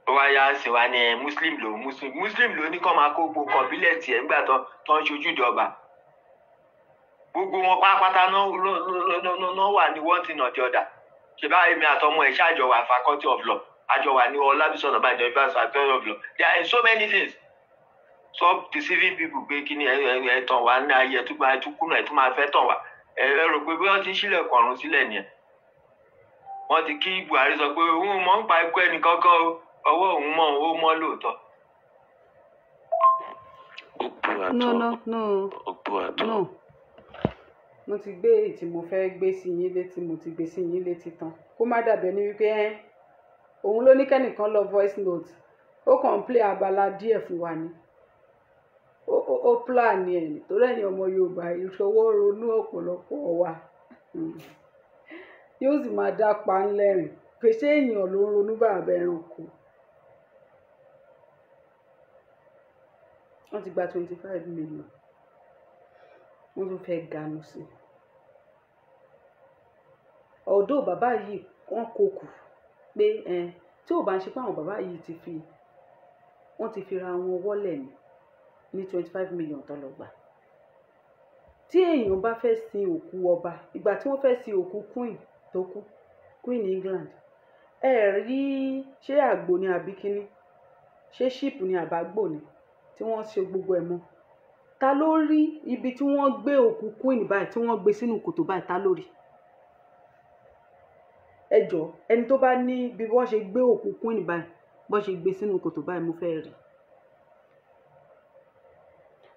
ó wá yá sí wa ní muslim ló ní kó máa kó gbogbo nǹkan ìbílẹ̀ tiẹ̀ nígbà tó ń ṣe ojúde ọba gbogbo wọn pátápátá náà wà ní one thing or the other ṣe bá èmi àtọmọ ẹ̀ ṣáàjọ wà faculty of law àjọ wà ní Ọlábísí Ọ̀nàbànjọ university faculty of law there are so many things. Stop deceiving people pé kí ni ẹ̀tàn wà ní ayé ẹ̀túnkùnà ẹ̀tún máa fẹ́ tàn wá rò pé bí wọ́n ti ń ṣílẹ̀kùn ọ̀run sílẹ̀ nìyẹn wọ́n ti kí Buhari sọ pé òun mọ̀ ń pa ikú ẹnì kankan ọwọ́ òun mọ̀ ó mọ́ lóòótọ́. No mo ti gbé èyí tí mo fẹ́ gbé sí yín létí mo ti gbé sí yín létí tán kó má dàbí ẹni wípé òun ló ní kẹ́nìkan lọ voice note ó kàn ń play abala díẹ̀ fún wa ni ó plan ẹ̀ nítorí ẹ̀yin ọmọ Yorùbá ìṣọwọ́ ronú ọ̀pọ̀lọpọ̀ wa yóò sì máa dá pa ńlẹ́rìn pé ṣé èèyàn ló ń ronú bàbá ẹranko. wọ́n ti gba 25 million wọ́n tún fẹ́ ganu sí i ọ̀dọ́ bàbá yìí wọ́n kó kù pé tí ò bá ń ṣe pé àwọn bàbá yìí wọ́n ti fi ra wọn wọ́lẹ̀ ní 25 million tó lọ gbà. tí èèyàn bá fẹ́ sin òkú ọba ìgbà tí wọ́n fẹ́ sin òkú queen tó kú queen England rí ṣé àgbò ni àbí kíní ṣé sheep ni àbágbò ni tí wọ́n ṣe gbogbo ẹ̀ mọ́ ta ló rí ibi tí wọ́n gbé òkú queen báyìí tí wọ́n gbé sínú kòtò báyìí ta ló rí ẹ jọ̀ọ́ ẹni tó bá ní bí wọ́n ṣe gbé òkú Queen báyìí bọ́n ṣe gbé sínú kòtò báyìí mo fẹ́ rí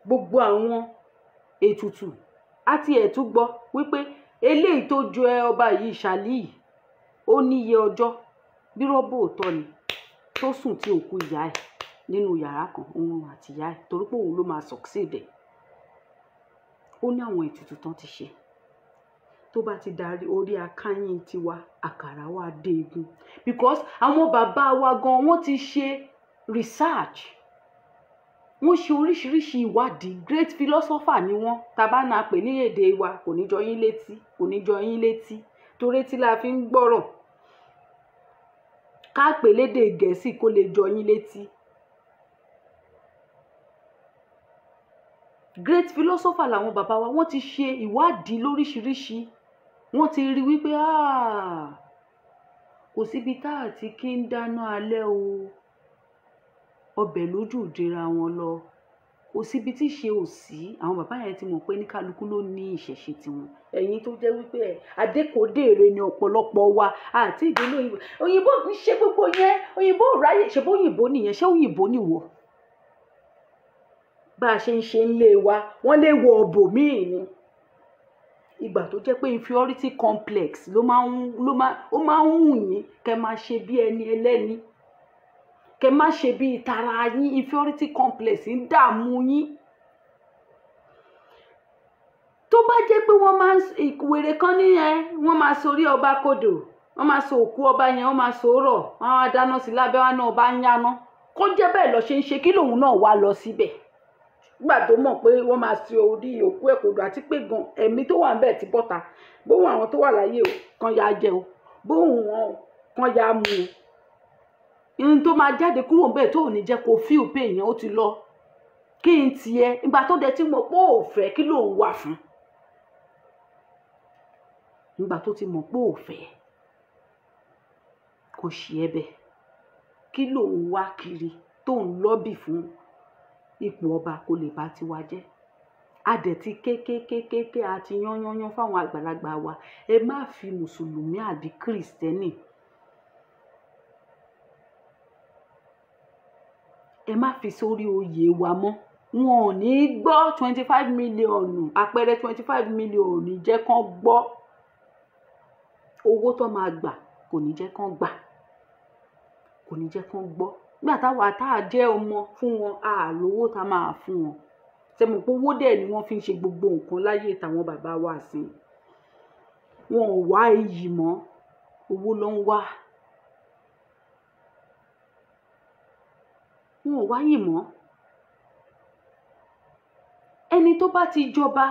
gbogbo àwọn ètùtù àti ẹ̀tú gbọ́ wípé eléyìí tó jọ ọba yìí Ṣàlí yìí ó níye ọjọ́ bí rọ́bò òótọ́ ni tó sùn tí òkú ìyá ẹ̀ nínú yàrá kan òun àti ìyá ẹ̀ torí pé òun ló máa succeed ẹ̀ ó ní àwọn ètùtù tán ti ṣe tó bá ti darí orí akáyín tiwa àkàrà wa dé egun because àwọn bàbá wa gan wọ́n ti ṣe research wọ́n ṣe oríṣiríṣi ìwádìí great philosopher ni wọ́n tàbá náà pè ní èdè wa kò ní jọ yín létí torí tí la fi ń gbọ́rọ̀ ká pè lédè Gẹ̀ẹ́sì kó lè jọ yín létí. Great philosopher làwọn bàbá wa wọ́n ti ṣe ìwádìí lóríṣiríṣi wọ́n ti rí wípé kò síbi tá àti kí ń dáná alẹ́ o ọbẹ̀ lójú ìdíra wọn lọ kò síbi tí ṣe ò sí àwọn bàbá yẹn ti mọ̀ pé ní kálukú ló ní ìṣẹ̀ṣe tiwọn ẹ̀yin tó jẹ́ wípé adékòdèrè ni ọ̀pọ̀lọpọ̀ wa àti ìdílé òyìnbó ń ṣe gbogbo yẹn òyìnbó ráyè ṣe bó òyìnbó nìyẹn ṣé òyìnbó nìwọ bá a ṣe ń ṣe ńlé wa wọ́n lè wọ ọ̀bọ míì ni ìgbà tó jẹ́ pé inferiority complex ó máa ń wù yín kẹ́ máa ṣe bí ẹni ẹlẹ́ni kẹ́ má ṣe bí ìtara yín inferiority complex ń dààmú yín tó bá jẹ́ pé wọ́n máa ìwèrè kan nìyẹn wọ́n máa sorí ọba kodò wọ́n máa so òkú ọba yẹn wọ́n máa sòórọ̀ wọ́n á dáná sí lábẹ́ wọn náà bá ń yáná kó jẹ́ bẹ́ẹ̀ lọ ṣe ń ṣe kí lòun náà wá lọ síbẹ̀ nígbà tó mọ̀ pé wọ́n máa ṣe orí òkú ẹ̀ kodò àti pé gan ẹ̀mí tó wà níbẹ̀ ti bọ́ta bóun àwọn tó wà láyé o kan ya jẹ o bóun wọn kan ya mu o ihun tó máa jáde kúrò níbẹ̀ tó ò ní jẹ́ kó fíù pé èèyàn ó ti lọ kí n tiẹ̀ ìgbà tó dẹ̀ tí mo pé ò fẹ́ kí lòun wà fún nígbà tó ti mọ̀ pé ò fẹ́ kò ṣe é bẹ́ẹ̀ kí lòun wá kiri tó ń lọ́bì fún ipò ọba kó lè bá tiwa jẹ́ adẹ̀tí kékékékéké àti yányányán fáwọn àgbàlagbà wa ẹ má fi mùsùlùmí àbí kìrìsìtẹ́nì ẹ má fi sórí oyè wa mọ́ wọn ò ní gbọ́ 25 mílíọ̀nù àpẹẹrẹ 25 mílíọ̀nù jẹ́ kán gbọ́ owó tó máa gbà kò ní jẹ́ kán gbà kò ní jẹ́ kán gbọ́ nígbà táwa tá a jẹ́ ọmọ fún wọn àlówó tá a máa fún wọn sẹ́mu pé owó dẹ̀ ni wọ́n fi ń ṣe gbogbo nǹkan láyé táwọn bàbá wa sí wọn ò wá iyì mọ́ owó ló ń wá wọn ò wáyè mọ́ ẹni tó bá ti jọba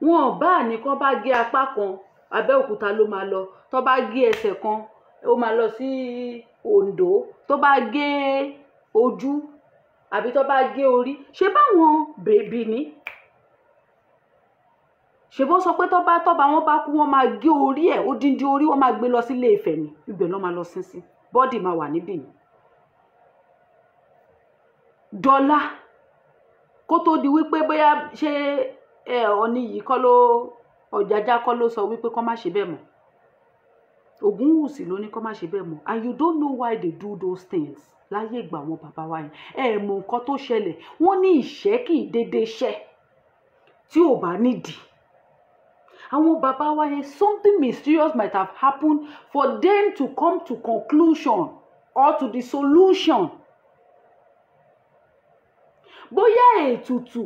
wọn ò bá nìkan bá gé apá kan Abẹ́òkúta ló máa lọ tó bá gé ẹsẹ̀ kan ó máa lọ sí Oǹdó tó bá gé ojú àbí tó bá gé orí ṣe báwọn bèbí ni ṣe bó sọ pé tó bá wọn bá kú wọn máa gé orí ẹ̀ odindi orí wọn máa gbé lọ sí Ilé Ifẹ̀ ni ibẹ̀ ló máa lọ sínsìn bọ́dì máa wà níbì ni dọ́là kó tó di wípé bóyá ṣé Ọọ̀ni yìí kọ́ ló Ọ̀jájá kọ́ ló sọ wípé kọ́ má ṣe bẹ́ẹ̀ mọ́ Ògúnwùsì ló ní kọ́ má ṣe bẹ́ẹ̀ mọ́ and you don't know why they do those things láyé ìgbà àwọn bàbá wa yẹn mọ̀ nǹkan tó ṣẹlẹ̀ wọ́n ní ìṣẹ́ kì í dédé ṣẹ́ tí ò bá nídìí àwọn bàbá wa yẹn something mysterious might have happened for them to come to conclusion or to the solution bóyá ètùtù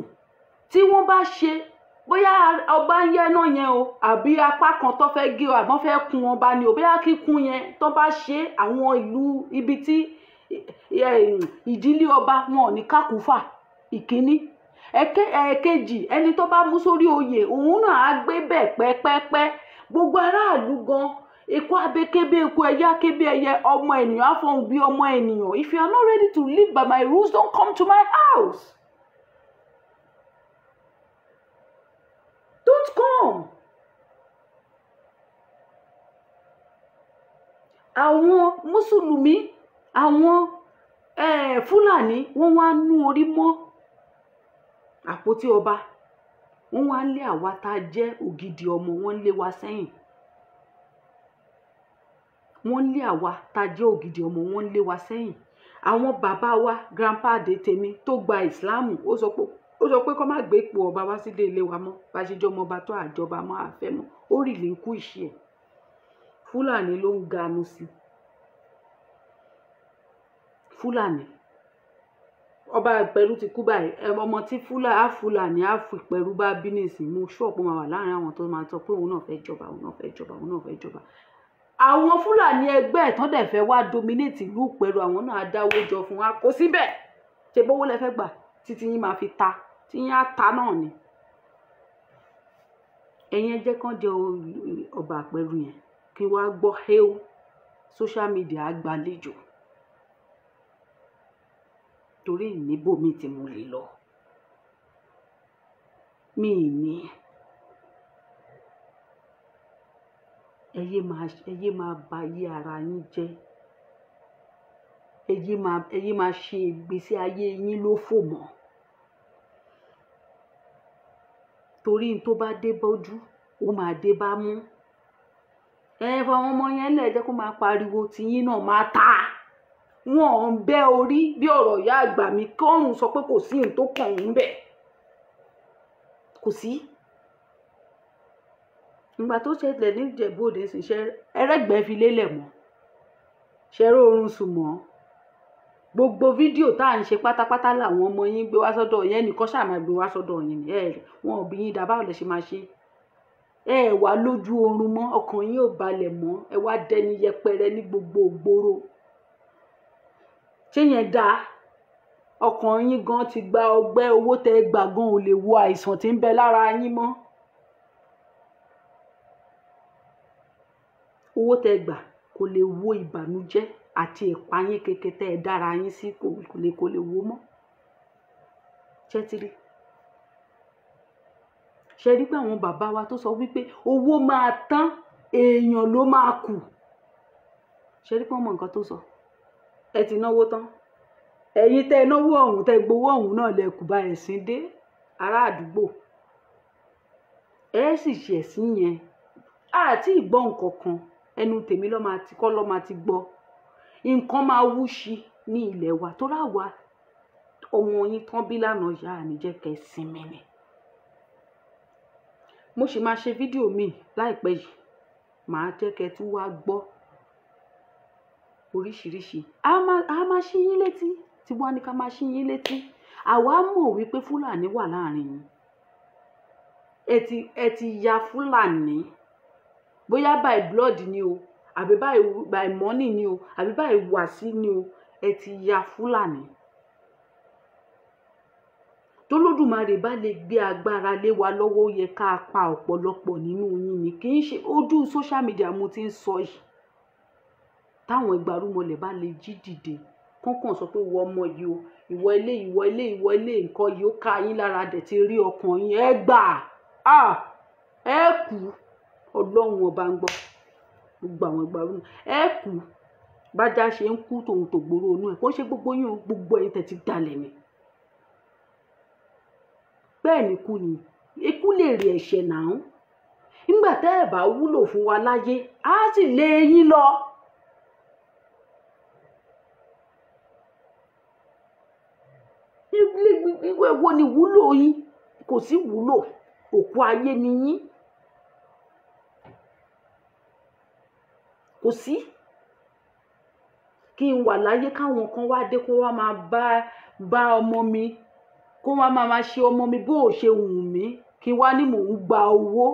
tí wọ́n bá ṣe bóyá ọba ń yẹ náà yẹn o àbí apá kan tó fẹ́ gé o àbọ̀n fẹ́ kun ọba ni o bóyá kíkun yẹn tó bá ṣe àwọn ìlú ibi tí ìdílé ọba wọn ò ní kákúfà ìkíní ẹ̀kejì ẹni tó bá mú sórí oyè òun náà á gbé bẹ́ẹ̀ pẹ́pẹ́pẹ́ gbogbo aráàlú gan eku abekebe eku ẹyẹ akebe ẹyẹ ọmọ ènìyàn afọhùn bí ọmọ ènìyàn if you are not ready to live by my rules don't come to my house don't come. àwọn mùsùlùmí àwọn fúlàní wọ́n wá nú orí mọ́ àpótí ọba wọ́n wá lé àwa tá a jẹ́ ògidì ọmọ wọ́n lé wa sẹ́yìn wọ́n lé àwa tá jẹ́ ògidì ọmọ, wọ́n lé wa sẹ́yìn. Àwọn bàbá wa grandpa de tèmi tó gba ìsìláàmù ó sọ pé kó má gbé ipò ọba wá sílé ilé wa mọ́, bá ṣe jọmọ ọba tó àjọba mọ́ àfẹ́ mọ́, ó rì lè kú ìṣe ẹ̀. Fúlàní ló ń ganu sí. Fúlàní ọba Ìpẹ̀rù ti kú báyìí, ọmọ tí Fúlàní á fi Ìpẹ̀rù bá bínísì mú ṣọ́ọ̀pù máa wà láàrin àwọn tó máa sọ pé òun náà fẹ́ jọba, òun náà fẹ́ jọba, òun náà fẹ́ jọba. Àwọn Fúlàní ẹgbẹ́ ẹ̀ tán dẹ̀ fẹ́ wá dominate ìlú Ìpẹ̀rù, àwọn náà á dáwó jọ fún wa kó síbẹ̀ ṣe bówó lẹ fẹ́ gbà títí yín máa fi ta, tí yín á ta náà ni. Ẹ̀yin ẹ jẹ́ kán jẹ ọba Ìpẹ̀rù yẹn kí wá gbọ́ hẹ́ó social media àgbàlejò torí ìníbò mi tí mo lè lọ mi ní. Ẹ yé máa ba ayé ara yín jẹ́, ẹ yé máa ṣe ìgbésí ayé yín lófò mọ́ torí n tó bá dé bójú ó máa dé bá mú. Ẹ fọ àwọn ọmọ yẹn lẹ̀ jẹ́ kó máa pariwo tí yín náà máa ta. Wọ́n ń bẹ́ orí bí ọ̀rọ̀ ìyá àgbà mi kọ́rùn sọ pé kò sí ohun tó kàn ń bẹ̀, kò sí. Ìgbà tó ṣẹlẹ̀ ní Ìjẹ̀bú Òde sì ṣe ẹrẹ́gbẹ́ fi lélẹ̀ mọ́, ṣẹ́rọ oorun sùn mọ́. Gbogbo fídíò tá à ń ṣe pátápátá làwọn ọmọ yín gbé wá sọ́dọ̀ yẹn, nìkan ṣàmà gbé wá sọ́dọ̀ yín ni wọn ò bí yín dá báwo lẹ ṣe máa ṣe. Ẹ wá lójú oorun mọ́, ọkàn yín ò balẹ̀ mọ́, ẹ wá dẹni yẹpẹrẹ ní gbogbo ògbóró. Ṣé yẹn dáa? Ọkàn yín gan ti gba ọgbẹ́, owó tẹ gbà gan ò lè wo àìsàn tí ń bẹ lára yín mọ́. Owó tẹ gbà kò lè wo ìbànújẹ́ àti ìpayín kékeré tẹ ẹ dára yín sí, kò lè wo mọ́. Ṣẹ́tìrí. Ṣe rí pé àwọn bàbá wa tó sọ wípé owó máa tán, èèyàn ló máa kù. Ṣe rí pé wọ́n mọ nǹkan tó sọ. Ẹ ti náwó tán. Ẹ̀yin tẹ náwó ọ̀hún, tẹ gbowó ọ̀hún náà lẹ kù bá ẹ̀sìn dé ará àdúgbò. Ẹ sì ṣe ẹ̀sìn yẹn. Àti ìgbọ́ nǹkan kan, ẹnu tèmi lọ́ máa ti gbọ́. Nǹkan máa wúṣi ní ilẹ̀ wa tó ráwa ọmọ yín tán bí lánàá ìyá àníjẹ́ kẹ́ sinmi ni. Mo sì máa ṣe fídíò mi láìpẹ́ yìí, màá jẹ́ kẹ́ tún wá gbọ́ oríṣiríṣi. A máa ṣí yín létí tí wọ́n ní ká máa ṣí yín létí. Àwa mọ̀ wípé Fúlàní wà láàrin yín. Ẹ ti ya Fúlàní bóyá by blood ni o, àbí by money ni o, àbí by wàsí ni o, ẹ ti ya Fúlàní. Tolódùmarè bá lè gbé agbára lé wa lọ́wọ́, ó yẹ ká pa ọ̀pọ̀lọpọ̀ nínú yín ni. Kì í ṣe ojú social media mo ti ń sọ yìí. Táwọn ìgbàrúmọlẹ̀ bá lè jí dìde kọ́kàn sọ pé ìwọ ọmọ yìí o, ìwọ ilé nǹkan yìí ó ká yín lára dẹ̀ ti rí ọkàn yín, ẹ gbà ẹ kú. Ọlọ́run ọba ń gbọ́ gbogbo àwọn ìgbàrúmọ ẹ kú. Bájá ṣe ń kú tòun tògbòrò inú ẹ̀ kó ṣe gbogbo yín o, gbogbo ẹ̀yin tẹ̀ ti dalẹ̀ ni. Bẹ́ẹ̀ ni ikú ni, ikú lè rí ẹ̀ṣẹ̀ náà. Nígbà tẹ́ ẹ̀ bá wúlò fún wa láyé, á sì lé yín lọ. Wo ni wúlò yín? Kò sí wúlò, òkú ayé ni yín. Kò sí. Kí n wà láyé káwọn kan wá dé kó wá máa bá ọmọ mi, kó wá máa ṣe ọmọ mi bó ṣe wù mí, kí wá ní mò ń gba owó.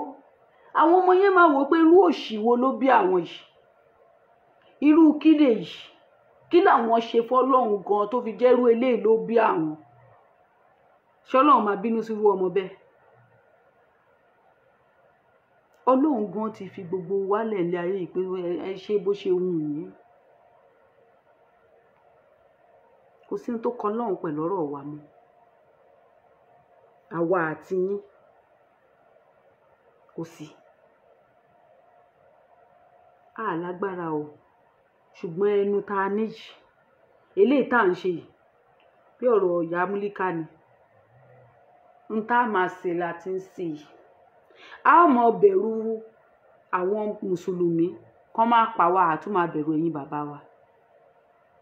Àwọn ọmọ yẹn máa wò pé irú òṣì wo ló bí àwọn yìí. Irú kí lè yìí? Kí làwọn ṣe fọ́lọ́run gan tó fi jẹ́rú eléyìí ló bí àwọn? Ṣọlọ́run máa bínú sí irú ọmọ bẹ́ẹ̀? Ọlọ́run gan ti fi gbogbo wálẹ̀ ilé ayé yìí pé ẹ ṣe bó ṣe wù yín. Kò sí ní tó kan Ọlọ́run pẹ̀lú ọ̀rọ̀ wa mọ́. Àwa àti yín kò sí. A lágbára o, ṣùgbọ́n ẹnu tá a ní yìí, eléyìí tá à ń ṣe yìí, bí ọ̀rọ̀ ìyá Múlíkà ni. N tá a máa ṣe la ti ń ṣe yìí. A ó mọ bẹ̀rù àwọn mùsùlùmí kán má pa wá àtún máa bẹ̀rù ẹ̀yin bàbá wa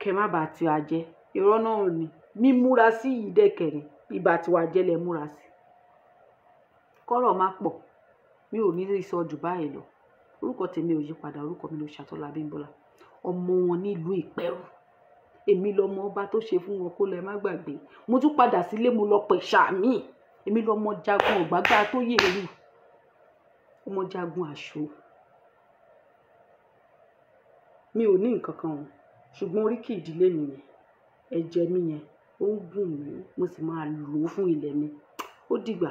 kẹ má bàa tí wa jẹ́ irọ́ náà ni mímúra sí yìí dẹ̀kẹ̀rẹ̀ ìbá tí wa jẹ́ lẹ múra sí kọ́rọ̀ má pọ̀ mi ò ní rí sọ jù báyìí lọ orúkọ tèmi ò yí padà orúkọ mi ló Ṣàtọ́lá Abímbọ́lá ọmọ wọn nílùú Ìpẹ́rù èmi lọmọ ọba tó ṣe fún wọn kó lẹ má gbàgbé mo tún padà sílé mo lọ pẹ̀ ṣàmì èmi lọmọ jagun ọ̀gbágbá tó yé eru ọmọ jagun àṣọ mi ò ní nǹkan kan o ṣùgbọ́n oríkì ìdílé mi yẹn ẹ̀jẹ̀ mi yẹn ó ń gùn mí mo sì máa lò ó fún ilẹ̀ mi ó dìgbà.